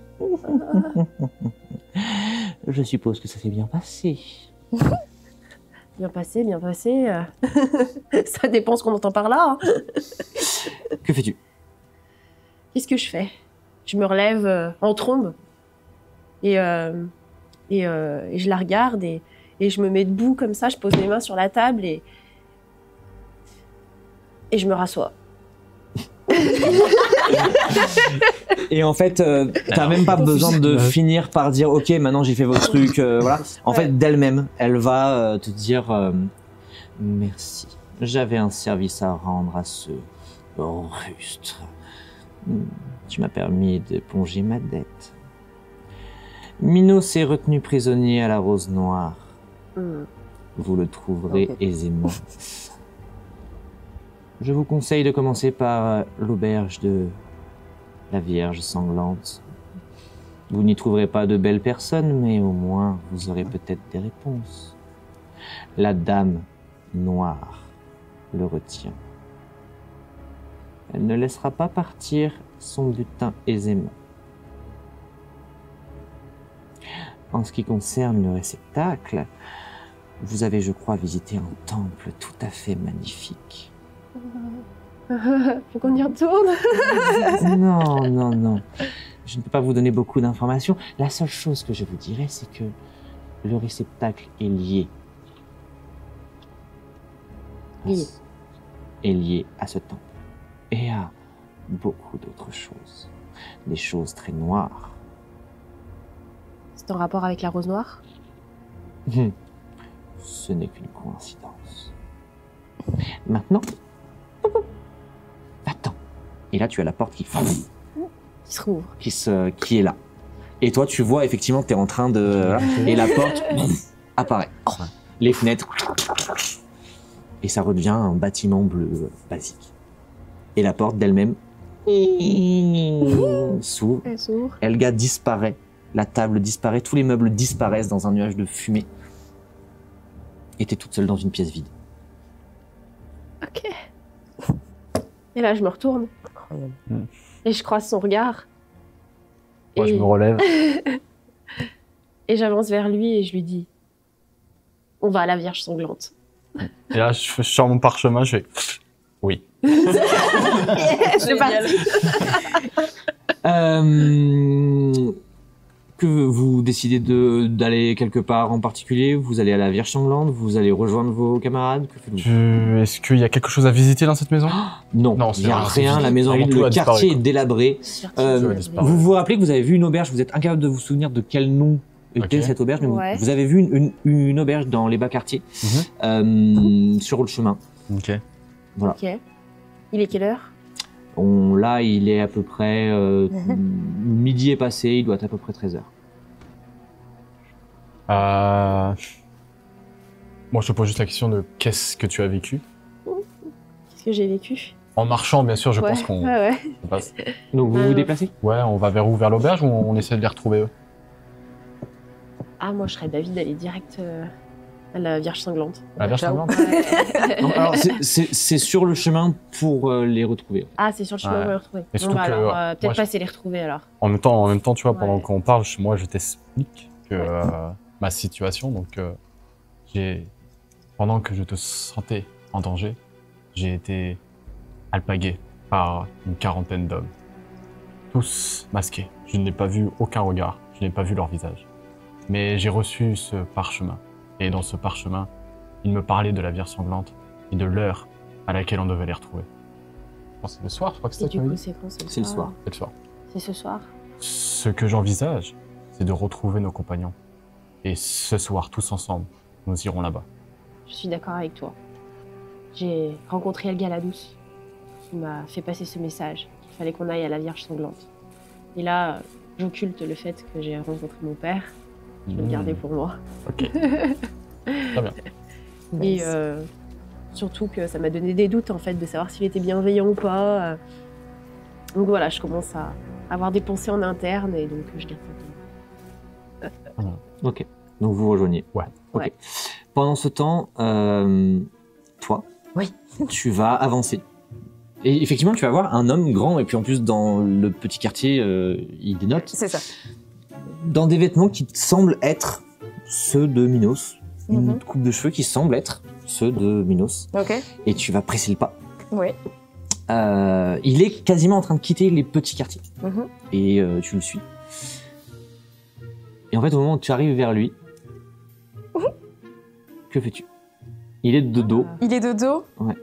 Je suppose que ça s'est bien passé. Bien passé, bien passé. Ça dépend ce qu'on entend par là. Hein. Que fais-tu? Qu'est-ce que je fais? Je me relève en trombe et je la regarde et je me mets debout comme ça, je pose mes mains sur la table et je me rassois. Et en fait, t'as même pas besoin de finir par dire ok, maintenant j'ai fait votre truc, voilà. En fait, d'elle-même, elle va te dire merci. J'avais un service à rendre à ce rustre. Tu m'as permis de plonger ma dette. Minos est retenu prisonnier à la Rose Noire. Vous le trouverez aisément. Je vous conseille de commencer par l'auberge de la Vierge Sanglante. Vous n'y trouverez pas de belles personnes, mais au moins vous aurez peut-être des réponses. La Dame Noire le retient. Elle ne laissera pas partir son butin aisément. En ce qui concerne le réceptacle, vous avez, je crois, visité un temple tout à fait magnifique. Faut qu'on y retourne. Non, non, non. Je ne peux pas vous donner beaucoup d'informations. La seule chose que je vous dirais, c'est que le réceptacle est lié. Lié. Est lié à ce temple. Et à beaucoup d'autres choses. Des choses très noires. C'est en rapport avec la rose noire? Ce n'est qu'une coïncidence. Maintenant, attends. Et là, tu as la porte qui Qui se rouvre. qui est là. Et toi, tu vois effectivement que tu es en train de... Et la porte apparaît. Les fenêtres. Et ça redevient un bâtiment bleu basique. Et la porte d'elle-même s'ouvre. Elle s'ouvre. Helga disparaît. La table disparaît. Tous les meubles disparaissent dans un nuage de fumée. Et t'es toute seule dans une pièce vide. Ok. Et là, je me retourne. Et je croise son regard. Moi, je me relève. Et j'avance vers lui et je lui dis on va à la Vierge Sanglante. Et là, je sors mon parchemin, je fais. Oui. C'est parti. Que vous décidez d'aller quelque part en particulier? Vous allez à la Vierge Sanglante? Vous allez rejoindre vos camarades? Que faites-vous? Est-ce qu'il y a quelque chose à visiter dans cette maison? Non, Non, il n'y a rien. La maison, vraiment tout le a disparu, quartier quoi. est délabré. Tout a disparu. Vous vous rappelez que vous avez vu une auberge? Vous êtes incapable de vous souvenir de quel nom était Ok. cette auberge, mais Ouais. vous avez vu une auberge dans les bas quartiers, sur le chemin. Ok. Voilà. Ok. Il est quelle heure? Là, il est à peu près midi est passé. Il doit être à peu près 13h. Moi, je te pose juste la question de qu'est-ce que tu as vécu? Qu'est-ce que j'ai vécu? En marchant, bien sûr, je pense qu'on Ouais. on passe. Donc vous vous déplacez? Ouais, on va vers où? Vers l'auberge ou on essaie de les retrouver eux? Ah, moi, je serais d'avis d'aller direct à la Vierge sanglante. La Vierge Ciao. sanglante. Non, alors, c'est sur le chemin pour les retrouver. Ah, c'est sur le chemin Ouais. pour les retrouver. Et surtout Bon, bah, que, alors, moi, peut-être je- passer les retrouver alors. En même temps, tu vois, pendant Ouais. qu'on parle, moi, je t'explique que ma situation. Donc, pendant que je te sentais en danger, j'ai été alpagué par une quarantaine d'hommes, tous masqués. Je n'ai pas vu aucun regard, je n'ai pas vu leur visage. Mais j'ai reçu ce parchemin. Et dans ce parchemin, il me parlait de la Vierge sanglante et de l'heure à laquelle on devait les retrouver. Bon, c'est le soir, je crois que c'est Et ça que du tu m'as coup, dit. c'est quand C'est le soir. C'est le soir. C'est ce soir. Ce que j'envisage, c'est de retrouver nos compagnons. Et ce soir, tous ensemble, nous irons là-bas. Je suis d'accord avec toi. J'ai rencontré El Galadous. Il m'a fait passer ce message qu'il fallait qu'on aille à la Vierge sanglante. Et là, j'occulte le fait que j'ai rencontré mon père. Je vais le garder pour moi. Ok. Très bien. Et Nice. surtout que ça m'a donné des doutes en fait de savoir s'il était bienveillant ou pas. Donc voilà, je commence à avoir des pensées en interne et donc je garde ça pour moi. Ok. Donc vous rejoignez. Ouais. Ok. Ouais. Pendant ce temps, toi, Oui. tu vas avancer. Et effectivement, tu vas voir un homme grand, et puis en plus, dans le petit quartier, il dénote, C'est ça. dans des vêtements qui semblent être ceux de Minos. Une Mhm. coupe de cheveux qui semble être ceux de Minos. Ok. Et tu vas presser le pas. Ouais. Il est quasiment en train de quitter les petits quartiers. Mhm. Et tu le suis. Et en fait, au moment où tu arrives vers lui, que fais-tu? Il est de dos. Il est de dos. Ouais.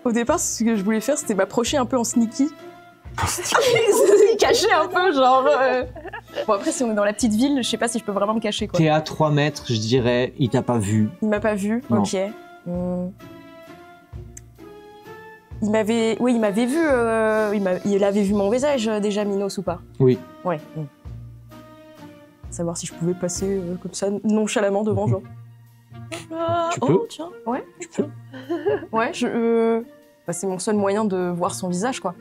Au départ, ce que je voulais faire, c'était m'approcher un peu en sneaky. Se cacher un peu, genre. Bon, après, si on est dans la petite ville, je sais pas si je peux vraiment me cacher, quoi. T'es à 3 mètres, je dirais, il t'a pas vu. Il m'a pas vu. Non. Ok. Hmm. Il m'avait vu. Il avait vu mon visage déjà, Minos ou pas? Oui. Ouais. Savoir si je pouvais passer comme ça nonchalamment devant, genre. Tu Oh, peux. tiens. Ouais. Tu peux. Ouais. C'est mon seul moyen de voir son visage, quoi.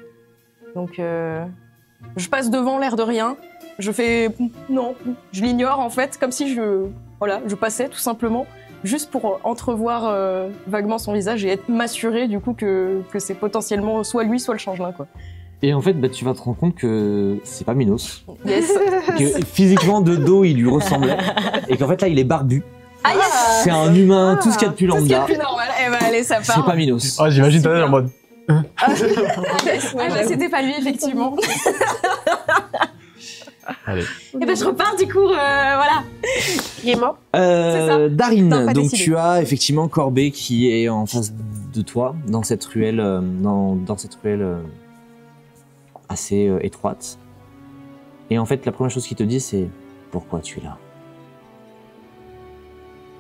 Donc, je passe devant l'air de rien. Je fais non, je l'ignore en fait, comme si je passais tout simplement, juste pour entrevoir vaguement son visage et m'assurer du coup que c'est potentiellement soit lui, soit le changelin, quoi. Et en fait, bah, tu vas te rendre compte que c'est pas Minos. Yes. Que physiquement, de dos, il lui ressemblait. Et qu'en fait, là, il est barbu. Ah yes. C'est un humain, tout ce qu'il y a de plus Tout ce qui est lambda. plus normal. Eh ben allez, ça part. C'est pas Minos. Ah, j'imagine tout à l'heure en mode. Ah, bah, c'était pas lui effectivement. Allez. Et ben je repars du coup, voilà. Il est mort. C'est ça. Darine, Non, pas donc décidé. tu as effectivement Corbet qui est en face de toi, dans cette ruelle, assez étroite. Et en fait, la première chose qu'il te dit, c'est pourquoi tu es là.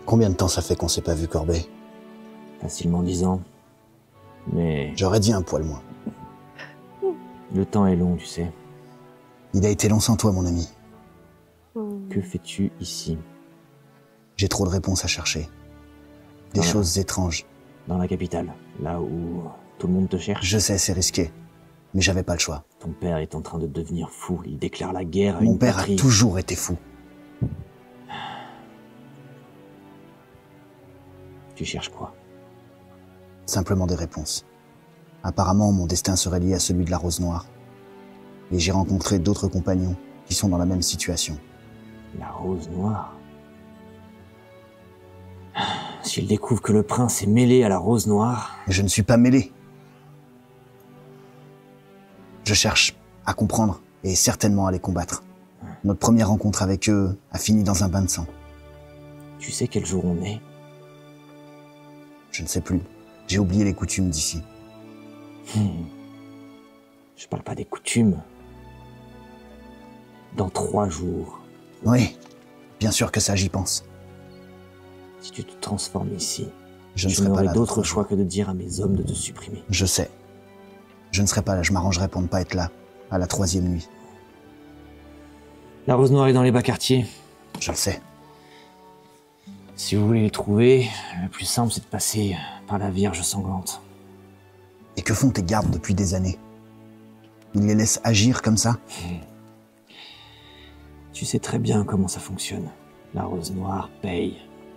Combien de temps ça fait qu'on s'est pas vu, Corbet? Facilement 10 ans. Mais J'aurais dit un poil moins. le temps est long, tu sais. Il a été long sans toi, mon ami. Que fais-tu ici, J'ai trop de réponses à chercher. Des Voilà. choses étranges. dans la capitale, là où tout le monde te cherche? Je sais, c'est risqué. Mais j'avais pas le choix. Ton père est en train de devenir fou. Il déclare la guerre à Mon une père patrie. a toujours été fou. Tu cherches quoi? Simplement des réponses. Apparemment, mon destin serait lié à celui de la Rose Noire. Et j'ai rencontré d'autres compagnons qui sont dans la même situation. La Rose Noire. S'il découvre que le prince est mêlé à la Rose Noire, Mais je ne suis pas mêlé. Je cherche à comprendre et certainement à les combattre. Notre première rencontre avec eux a fini dans un bain de sang. tu sais quel jour on est? Je ne sais plus. J'ai oublié les coutumes d'ici. Je parle pas des coutumes. Dans 3 jours, Oui, bien sûr que ça, j'y pense. si tu te transformes ici, Je ne je serai pas n'aurai là. d'autre dans 3 choix jours. que de dire à mes hommes de te supprimer. Je sais. Je ne serai pas là. Je m'arrangerai pour ne pas être là à la 3e nuit. La Rose Noire est dans les bas quartiers. Je le sais. Si vous voulez les trouver, le plus simple c'est de passer par la Vierge sanglante. Et que font tes gardes depuis des années? Ils les laissent agir comme ça? Tu sais très bien comment ça fonctionne. La Rose Noire paye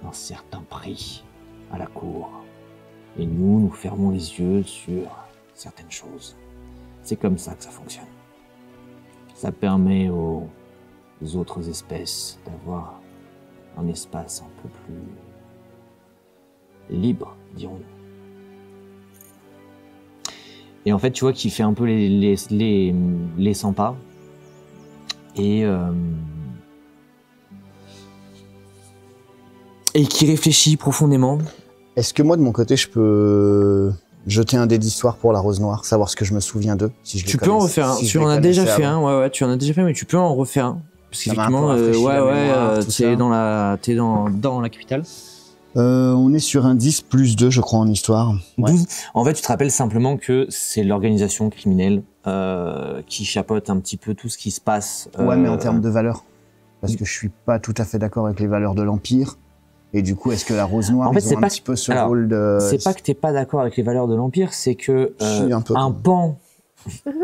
un certain prix à la cour. Et nous fermons les yeux sur certaines choses. C'est comme ça que ça fonctionne. Ça permet aux autres espèces d'avoir un espace un peu plus libre, dirons-nous. Et en fait, tu vois qu'il fait un peu les 100 pas. Et qui réfléchit profondément. Est-ce que moi, de mon côté, je peux jeter un dé d'histoire pour la Rose Noire, savoir ce que je me souviens d'eux, si je les Tu peux en refaire un. si je Tu les en as déjà connaissais fait avant. un, ouais, tu en as déjà fait, mais tu peux en refaire un. Parce Ça m'a un peu qu'effectivement, rafraîchi la mémoire, tout t'es ça. dans la capitale. On est sur un 10 plus 2, je crois, en histoire. Ouais. 12. En fait, tu te rappelles simplement que c'est l'organisation criminelle qui chapeaute un petit peu tout ce qui se passe. Ouais, mais en termes de valeur. Parce que je suis pas tout à fait d'accord avec les valeurs de l'Empire. Et du coup, est-ce que la Rose Noire, En fait, ils ont c'est un pas- petit peu ce alors, rôle de... C'est pas que t'es pas d'accord avec les valeurs de l'Empire, c'est que Si, un peu. un pan.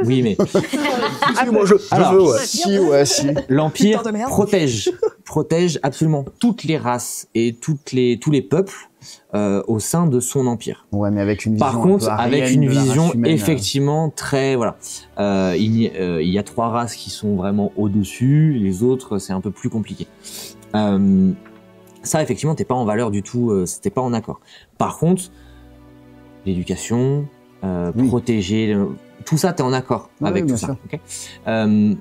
Oui, mais Si, moi, je Alors, veux, ouais. Si. l'Empire Putain de merde. protège absolument toutes les races et tous les peuples au sein de son empire. Ouais, mais avec une vision Par un contre, peu avec arienne une de la race vision humaine, effectivement très voilà, il y a 3 races qui sont vraiment au-dessus, les autres c'est un peu plus compliqué. Ça effectivement t'es pas en valeur du tout, t'es pas en accord. Par contre, l'éducation, Oui. protéger, tout ça t'es en accord Ouais, avec oui, tout bien ça. sûr. Ok.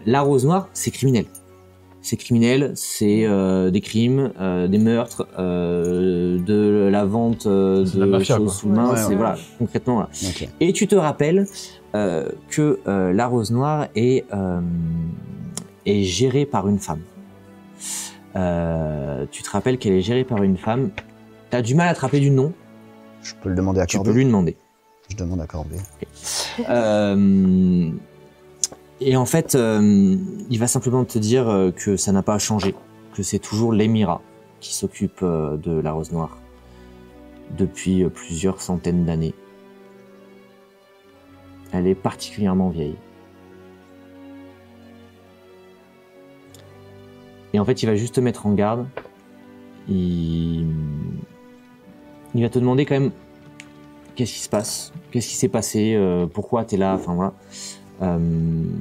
La Rose Noire c'est criminel. C'est criminel, c'est des crimes, des meurtres, de la vente C'est de la de mafia, choses quoi. sous main, Ouais, c'est ouais. voilà, concrètement voilà. Ok. Et tu te rappelles que la Rose Noire est gérée par une femme. Tu te rappelles qu'elle est gérée par une femme. T'as du mal à te rappeler du nom, Je peux le demander à tu Corbet. peux lui demander. Je demande à Corbet. Et en fait, il va simplement te dire que ça n'a pas changé, que c'est toujours l'émirat qui s'occupe de la Rose Noire depuis plusieurs centaines d'années. Elle est particulièrement vieille. Et en fait, il va juste te mettre en garde. Il va te demander quand même qu'est-ce qui se passe, qu'est-ce qui s'est passé, pourquoi t'es là, enfin voilà,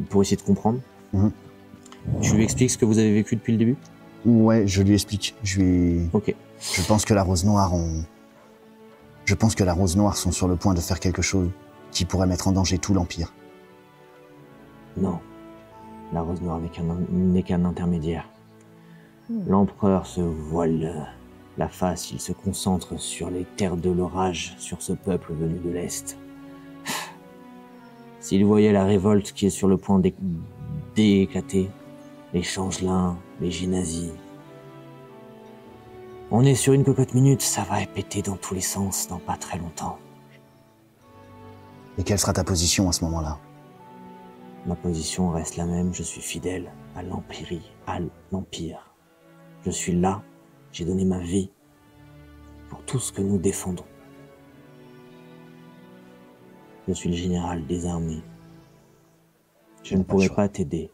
pour essayer de comprendre. Mhm. Tu lui expliques ce que vous avez vécu depuis le début? Ouais, je lui explique. Ok. Je pense que la Rose Noire Je pense que la Rose Noire sont sur le point de faire quelque chose qui pourrait mettre en danger tout l'Empire. Non. La Rose Noire n'est qu'un intermédiaire. L'empereur se voile la face, il se concentre sur les terres de l'orage, sur ce peuple venu de l'Est. S'il voyait la révolte qui est sur le point d'éclater, les changelins, les génazis. On est sur une cocotte minute, ça va péter dans tous les sens dans pas très longtemps. Et quelle sera ta position à ce moment-là? Ma position reste la même, je suis fidèle à l'Empire. Je suis là, j'ai donné ma vie pour tout ce que nous défendons. Je suis le général des armées. Je ne pourrai pas t'aider.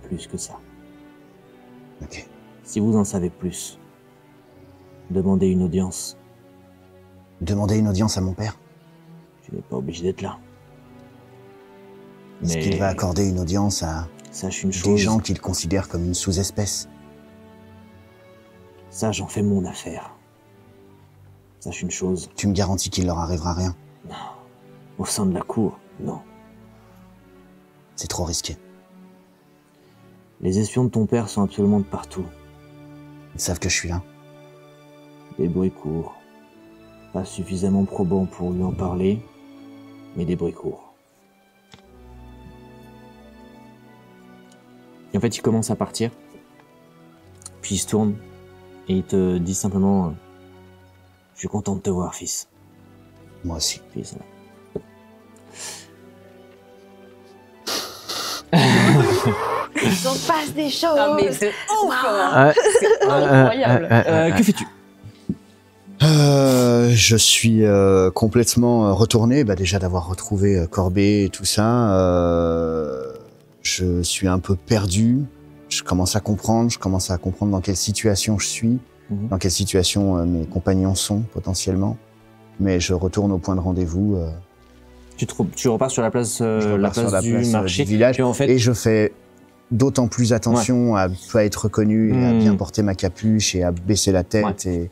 Plus que ça. Ok. Si vous en savez plus, demandez une audience. Demander une audience à mon père? Tu n'es pas obligé d'être là. Est-ce qu'il va accorder une audience à sache une des chose, gens qu'il considère comme une sous-espèce? ça j'en fais mon affaire. Sache une chose, Tu me garantis qu'il leur arrivera rien? au sein de la cour, non. C'est trop risqué. Les espions de ton père sont absolument de partout. Ils savent que je suis là. Des bruits courts. Pas suffisamment probants pour lui en parler, mais des bruits courts. Et en fait, il commence à partir. Puis il se tourne et il te dit simplement je suis content de te voir, fils. Moi aussi. Puis il s'en va. Il s'en passe des choses. Ah, mais de ouf quoi. Incroyable. Que fais-tu? Je suis complètement retourné, déjà d'avoir retrouvé Corbet et tout ça. Je suis un peu perdu. je commence à comprendre dans quelle situation je suis, dans quelle situation mes compagnons sont potentiellement. Mais je retourne au point de rendez-vous. Tu repars sur la place, du marché. Du village. Et, en fait, et je fais d'autant plus attention à ne pas être reconnu, et à bien porter ma capuche et à baisser la tête et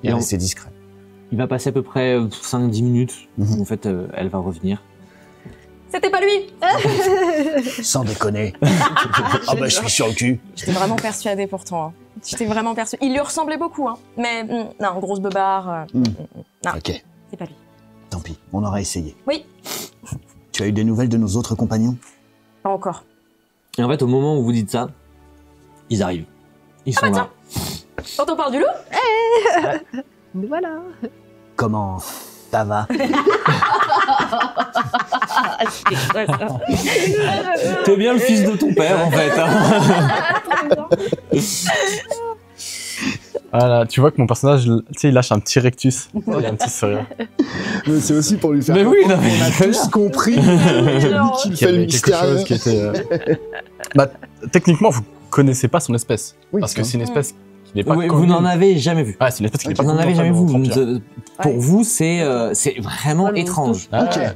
rester discret. Il va passer à peu près 5-10 minutes. En fait, elle va revenir. C'était pas lui. Sans déconner. Ah bah je suis sur le cul. J'étais vraiment persuadée pourtant. Hein. J'étais vraiment persuadée. Il lui ressemblait beaucoup, hein. Mais non, grosse beubare. Non, ok. c'est pas lui. Tant pis, on aura essayé. Oui. Tu as eu des nouvelles de nos autres compagnons? Pas encore. Et en fait, au moment où vous dites ça, ils arrivent. Ils sont là. Quand on parle du loup, Mais voilà. Comment ça va? T'es bien le fils de ton père, en fait. Voilà, tu vois que mon personnage, tu sais, il lâche un petit rectus. Il a un petit sourire. Mais c'est aussi pour lui faire Mais oui, non, mais on a tous compris qu'il Il y fait le avait quelque mystérieux. chose qui était... Bah, techniquement, vous connaissez pas son espèce. Oui, parce que c'est une espèce qui n'est pas Oui, vous commune. n'en avez jamais vu. Ah, c'est une espèce qui n'est pas Vous n'en avez commune jamais dans vu. Vampire. Pour vous, c'est vraiment Vraiment étrange. Ah, Ok. ouais.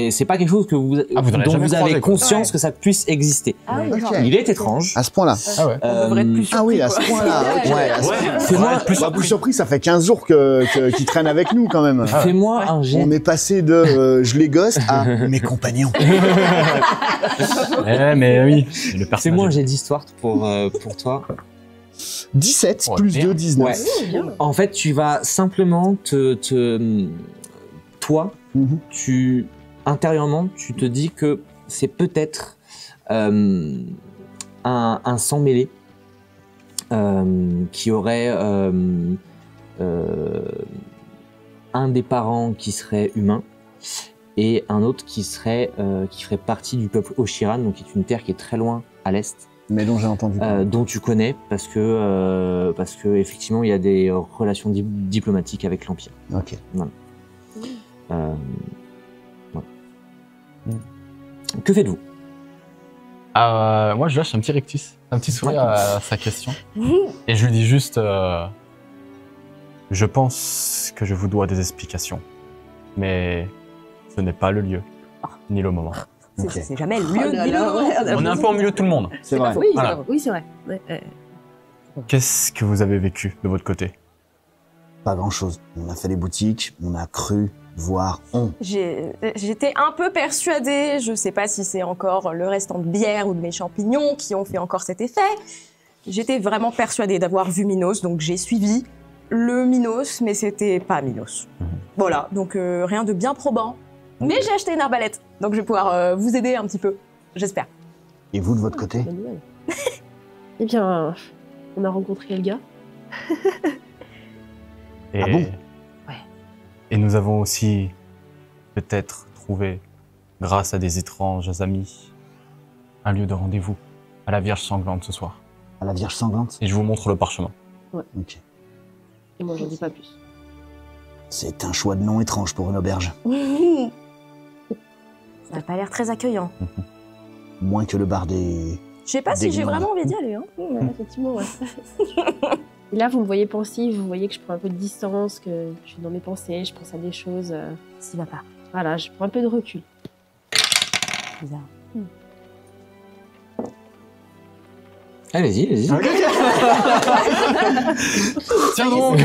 C'est pas quelque chose que vous, Ah, vous n'en avez dont jamais vous avez croisé, quoi. conscience que ça puisse exister. Ah oui, Ok. genre. Il est étrange. À ce point-là. Ah ouais. On devrait être plus surpris. Ah oui, à ce quoi. point-là. ok. Ouais, À ce point-là. Fais-moi Plus surpris, ça fait 15 jours qu'il traîne avec nous quand même. fais-moi un jet. On est passé de je les ghost à mes compagnons. Mais oui, le personnage. Fais-moi un jet d'histoire pour toi. 17 Ouais, plus merde. 2, 19. Ouais. En fait, tu vas simplement toi, Mhm. intérieurement, tu te dis que c'est peut-être un sang mêlé qui aurait un des parents qui serait humain et un autre qui ferait partie du peuple Oshiran, donc qui est une terre qui est très loin à l'est. Mais dont j'ai entendu parler. Dont tu connais parce que effectivement il y a des relations diplomatiques avec l'Empire. Ok. Voilà. Que faites-vous? Moi, je lâche un petit rectus, un petit sourire à sa question. Et je lui dis juste je pense que je vous dois des explications. Mais ce n'est pas le lieu, ni le moment. Ok. C'est jamais le lieu ni le moment. On est un peu au milieu de tout le monde. C'est vrai. Oui, Voilà. oui, c'est vrai. Ouais, Qu'est-ce que vous avez vécu de votre côté? Pas grand-chose. On a fait les boutiques, on a cru voir J'étais un peu persuadée, je sais pas si c'est encore le restant de bière ou de mes champignons qui ont fait encore cet effet. J'étais vraiment persuadée d'avoir vu Minos, donc j'ai suivi le Minos, mais c'était pas Minos. Voilà, donc rien de bien probant. Mais j'ai acheté une arbalète, donc je vais pouvoir vous aider un petit peu, j'espère. Et vous de votre côté? bonne nouvelle. Eh bien, on a rencontré Elga. Et... Ah bon? Ouais. Et nous avons aussi peut-être trouvé, grâce à des étranges amis, un lieu de rendez-vous à la Vierge sanglante ce soir. À la Vierge sanglante? Et je vous montre le parchemin. Ok. Et moi, j'en dis pas plus. C'est un choix de nom étrange pour une auberge. Ça n'a pas l'air très accueillant. Moins que le bar des... Je sais pas si j'ai Dégueulasse. vraiment envie d'y aller. Hein. Ouais, effectivement, ouais. Et là, vous me voyez pensive, vous voyez que je prends un peu de distance, que je suis dans mes pensées, je pense à des choses. S'il va pas. Voilà, je prends un peu de recul. Bizarre. Allez-y, allez-y. Tiens donc.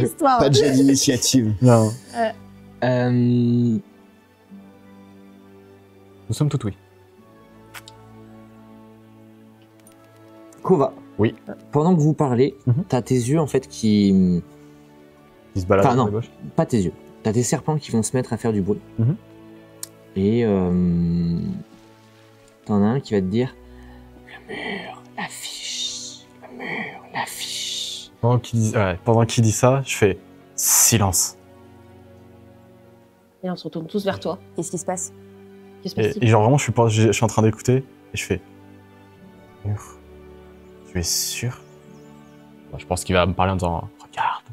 l'histoire. Pas de jet d'initiative. Non. Euh, Nous sommes tout oui. Kova. Oui. Pendant que vous parlez, t'as tes yeux en fait qui... Il se balade Enfin, à non. gauche. Pas tes yeux. T'as tes serpents qui vont se mettre à faire du bruit. Mhm. Et t'en as un qui va te dire le mur, l'affiche, le mur, l'affiche. Pendant qu'il dit ça, je fais silence. Et on se retourne tous vers toi. Qu'est-ce qui se passe? Qu'est-ce qui se passe? Et genre vraiment, je suis en train d'écouter et je fais mur. Tu es sûr? Bah, je pense qu'il va me parler en disant regarde.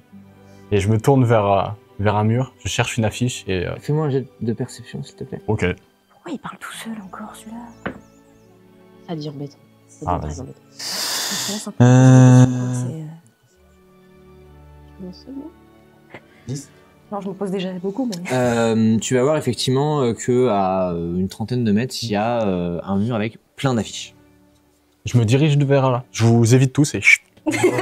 Et je me tourne vers un mur, je cherche une affiche et Fais-moi un jet de perception s'il te plaît. ok. Pourquoi il parle tout seul encore celui-là? Ça dit embêtant. C'est Ah, très vas-y. embêtant. Ça laisse un peu- c'est- Non seulement. Non, je me pose déjà beaucoup, mais... Tu vas voir effectivement que à une trentaine de mètres, il y a un mur avec plein d'affiches. Je me dirige vers là. Je vous évite tous et chut.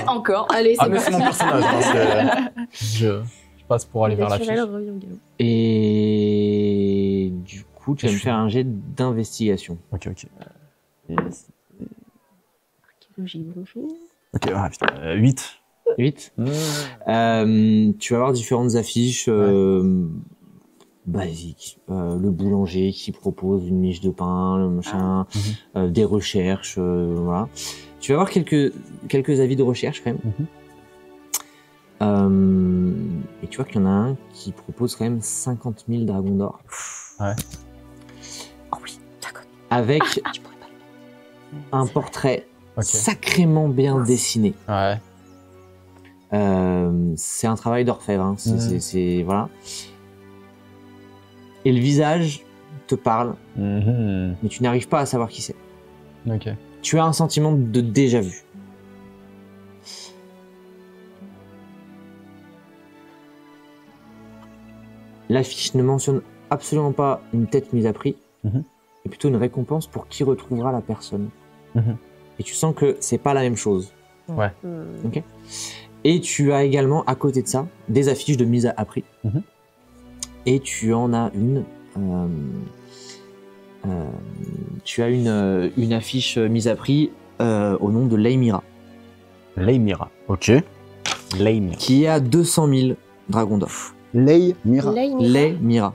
Encore. Allez, Ah, c'est mais c'est mon personnage. hein, je passe pour aller vers l'affiche. naturel, revient au galop. Et du coup, tu vas Je me suis- faire un jet d'investigation. Ok, ok. Archéologie, bonjour. Ok, ah, putain. 8. 8. Tu vas avoir différentes affiches basiques. Le boulanger qui propose une miche de pain, le machin, des recherches, voilà. Tu vas avoir quelques avis de recherche quand même. Et tu vois qu'il y en a un qui propose quand même 50 000 dragons d'or. Ouais. Oh oui, d'accord. Avec Je pourrais pas le faire. un portrait Ok. sacrément bien dessiné. Ouais. C'est un travail d'orfèvre, hein. C'est voilà. Et le visage te parle, Mhm. mais tu n'arrives pas à savoir qui c'est. Ok. Tu as un sentiment de déjà vu. L'affiche ne mentionne absolument pas une tête mise à prix, Mhm. mais plutôt une récompense pour qui retrouvera la personne. Mhm. Et tu sens que c'est pas la même chose. Hmm. Et tu as également, à côté de ça, des affiches de mise à prix. Mhm. Et tu en as une. Tu as une affiche mise à prix au nom de Leymira, Leymira. Ok. Leymira. qui est à 200 000 dragons d'or. Lei Mira. Leymira.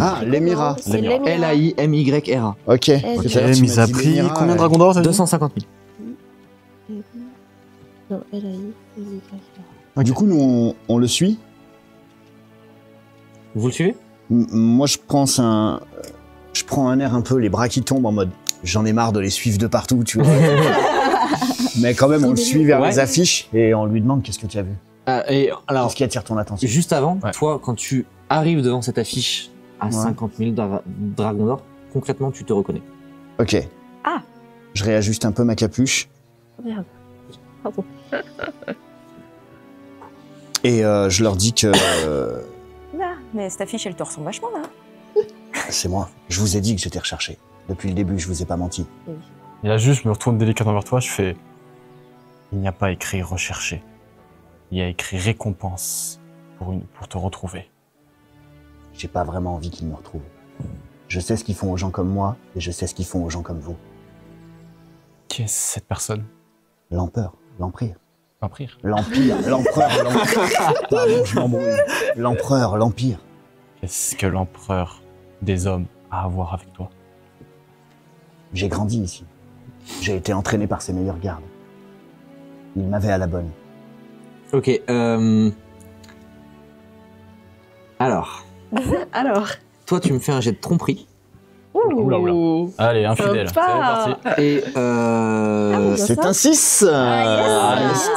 Ah, Leymira. C'est Leymira. L-A-I-M-Y-R-A. Ok. Ok, Tout à l'heure, tu mise m'as à dit prix. Leymira, Combien de dragons d'or t'as dit 250 000. Non, L-A-I. Du coup, nous, on le suit. Vous le suivez? Moi, je prends un air un peu les bras qui tombent en mode j'en ai marre de les suivre de partout, tu vois. Mais quand même, on le suit vers Ouais. les affiches et on lui demande qu'est-ce que tu as vu. Et alors, Qu'est-ce qui attire ton attention. juste avant, Ouais. toi, quand tu arrives devant cette affiche à 50 000 dragons d'or, concrètement, tu te reconnais. Ok. Ah. Je réajuste un peu ma capuche Oh, merde. Pardon. et je leur dis que Ah, mais cette affiche, elle te ressemble vachement, là. c'est moi. Je vous ai dit que j'étais recherché. Depuis le début, je vous ai pas menti. Et là, juste, je me retourne délicatement vers toi, je fais... Il n'y a pas écrit recherché. Il y a écrit récompense pour te retrouver. J'ai pas vraiment envie qu'ils me retrouvent. Je sais ce qu'ils font aux gens comme moi et je sais ce qu'ils font aux gens comme vous. Qui est cette personne? L'empereur, l'empire. L'Empire. L'empire, l'empereur, l'empire. Pardon, je m'embrouille. L'empereur, l'empire. Qu'est-ce que l'empereur des hommes a à voir avec toi? J'ai grandi ici. J'ai été entraîné par ses meilleurs gardes. Il m'avait à la bonne. Ok. Alors, Alors. toi, tu me fais un jet de tromperie. Oula, oula. Allez, infidèle. C'est Sympa. parti. Et bien C'est ça. un 6. yes.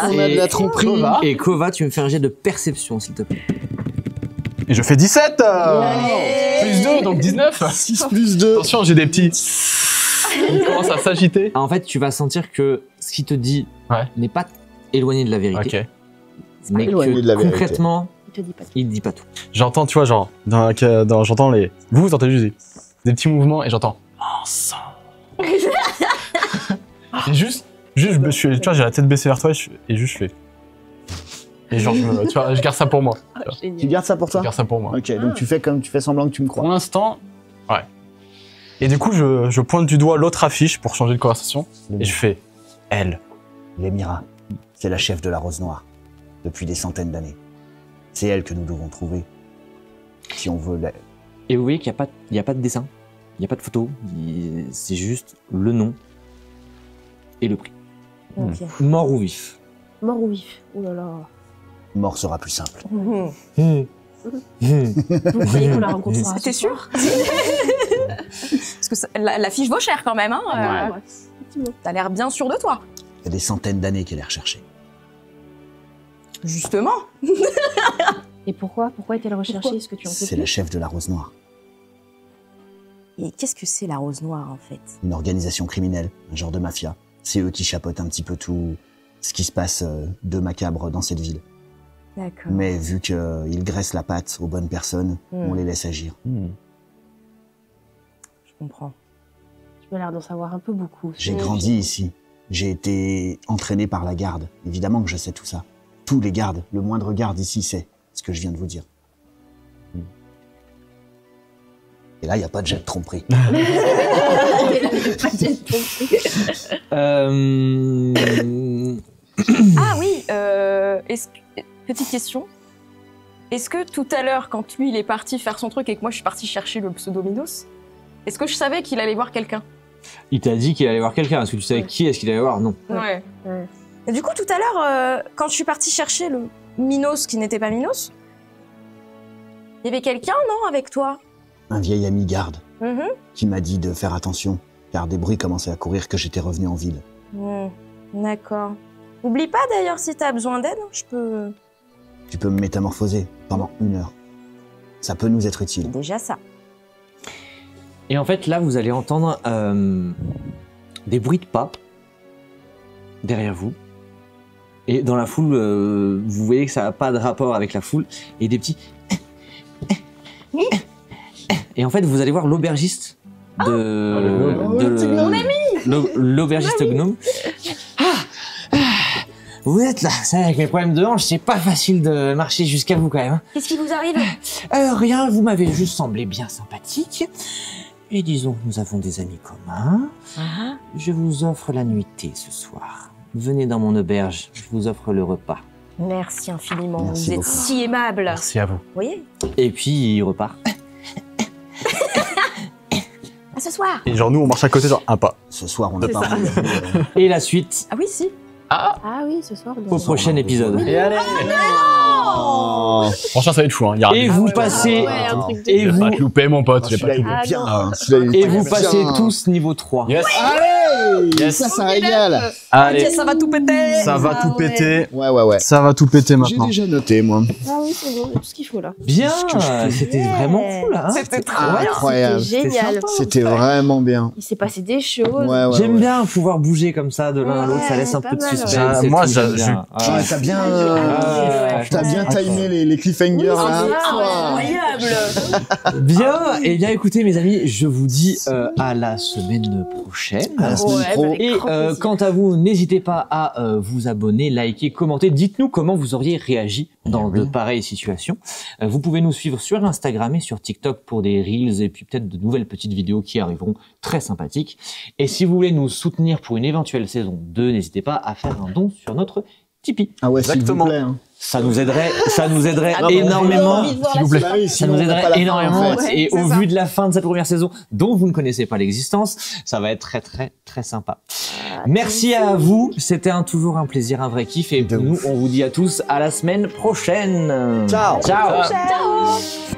On a de la tromperie. Kova. Et Kova, tu me fais un jet de perception, s'il te plaît. Et je fais 17 Allez. Plus 2, donc 19. 6 plus 2. Attention, j'ai des petits. Il commence à s'agiter. En fait, tu vas sentir que ce qu'il te dit Ouais. n'est pas éloigné de la vérité, Ok. mais éloigné que de la vérité. concrètement, Il te dit pas tout. il dit pas tout. J'entends, tu vois, genre, j'entends les... Vous entendez juste des petits mouvements et j'entends... Ensemble. Et juste, je me suis... Tu vois, j'ai la tête baissée vers toi et juste je fais... Et genre, tu vois, je garde ça pour moi. Tu gardes ça pour Je toi? garde ça pour moi. Ok, donc tu fais semblant que tu me Pour crois. l'instant, ouais. Et du coup, je pointe du doigt l'autre affiche pour changer de conversation et je fais... Elle. Leymira, c'est la chef de la Rose Noire, depuis des centaines d'années. C'est elle que nous devons trouver. Si on veut... Et vous voyez qu'il n'y a pas de dessin, il n'y a pas de photo, c'est juste le nom et le prix. Ok. Mort ou vif. Mort ou vif? Oh là là. Mort sera plus simple. Vous croyez qu'on la rencontrera? T'es sûr? Parce que la fiche vaut cher quand même, hein. Ouais. Effectivement. T'as l'air bien sûr de toi. Il y a des centaines d'années qu'elle est recherchée. Justement. Et pourquoi? Pourquoi est-elle recherchée? Est-ce que tu en peux C'est la plus? chef de la Rose Noire. Et qu'est-ce que c'est la rose noire, en fait? Une organisation criminelle, un genre de mafia, C'est eux qui chapeautent un petit peu tout ce qui se passe de macabre dans cette ville. D'accord. Mais vu qu'ils graissent la patte aux bonnes personnes, on les laisse agir. Hmm. Je comprends. Tu m'as l'air d'en savoir un peu beaucoup. J'ai grandi ici. J'ai été entraîné par la garde. Évidemment que je sais tout ça. Tous les gardes, le moindre garde ici sait ce que je viens de vous dire. Et là, il n'y a pas de jet de tromperie. Ah oui, petite question. Est-ce que tout à l'heure, quand lui il est parti faire son truc et que moi je suis partie chercher le pseudo-Minos, est-ce que je savais qu'il allait voir quelqu'un? Il t'a dit qu'il allait voir quelqu'un. Est-ce que tu savais qui est-ce qu'il allait voir? Non. Ouais. Et du coup, tout à l'heure, quand je suis partie chercher le Minos qui n'était pas Minos, il y avait quelqu'un, non, avec toi? Un vieil ami garde Mhm. qui m'a dit de faire attention, car des bruits commençaient à courir que j'étais revenu en ville. D'accord. N'oublie pas d'ailleurs, si t'as besoin d'aide, je peux... Tu peux me métamorphoser pendant 1 heure. Ça peut nous être utile. Déjà ça. Et en fait, là, vous allez entendre des bruits de pas derrière vous. Et dans la foule, vous voyez que ça n'a pas de rapport avec la foule. Et des petits... Et en fait, vous allez voir l'aubergiste l'aubergiste gnome. Vous êtes là, c'est avec mes problèmes de hanche, c'est pas facile de marcher jusqu'à vous quand même. Qu'est-ce qui vous arrive? Rien, vous m'avez juste semblé bien sympathique. Et disons que nous avons des amis communs. Je vous offre la nuitée ce soir. Venez dans mon auberge, je vous offre le repas. Merci infiniment, Merci vous êtes beaucoup. si aimable. Merci à vous. Vous voyez? Et puis il repart. À ce soir. Et genre nous on marche à côté genre un pas. Ce soir, on n'a pas rendez-vous. Et la suite Ah oui, si. Ah oui, ce soir. au prochain épisode. Et allez. Oh, Franchement ça va être fou hein. Il y aura Et des- vous ouais, passez, ouais, un truc de- et Tu vas vous, pas te louper mon pote, tu vas pas te celui-là, il louper. est bien. non. Celui-là, il est et vous bien. passez tous niveau 3. Yes. Allez, Yes. ça régale. Allez, Ok, ça va tout péter. ça va tout péter. Ouais. Ça va tout péter J'ai maintenant. déjà noté, moi. Ah oui, c'est bon, il y a tout ce qu'il faut là. Bien, c'était Yeah. vraiment cool. Hein. C'était trop Ah, bien. incroyable. C'était génial. C'était vraiment bien. Il s'est passé des choses. Ouais. J'aime bien pouvoir bouger comme ça de l'un à l'autre, ça Ouais, laisse un pas peu de mal, suspense. ouais. Ah, et moi, tout, j'aime je- bien. Ouais, t'as bien, ouais, t'as bien ouais. timé les cliffhangers là. Incroyable. Bien, et bien écoutez mes amis, je vous dis à la semaine prochaine. À la semaine pro. avec Et grand plaisir. quant à vous, n'hésitez pas à vous abonner, liker, commenter. Dites-nous comment vous auriez réagi dans de pareilles situations. Vous pouvez nous suivre sur Instagram et sur TikTok pour des reels et puis peut-être de nouvelles petites vidéos qui arriveront très sympathiques. Et si vous voulez nous soutenir pour une éventuelle saison 2, n'hésitez pas à faire un don sur notre Tipeee. Ah ouais, s'il vous Exactement. plaît. Hein. Ça nous aiderait Ah non, énormément. S'il vous plaît. Bah oui, Ça sinon, nous on n'a pas aiderait la fin, énormément. en fait. Et c'est au ça. vu de la fin de cette première saison, dont vous ne connaissez pas l'existence, ça va être très très très sympa. Merci à vous. C'était toujours un plaisir, un vrai kiff. Et De nous, on vous dit à tous à la semaine prochaine. Ciao. Ciao. Ciao.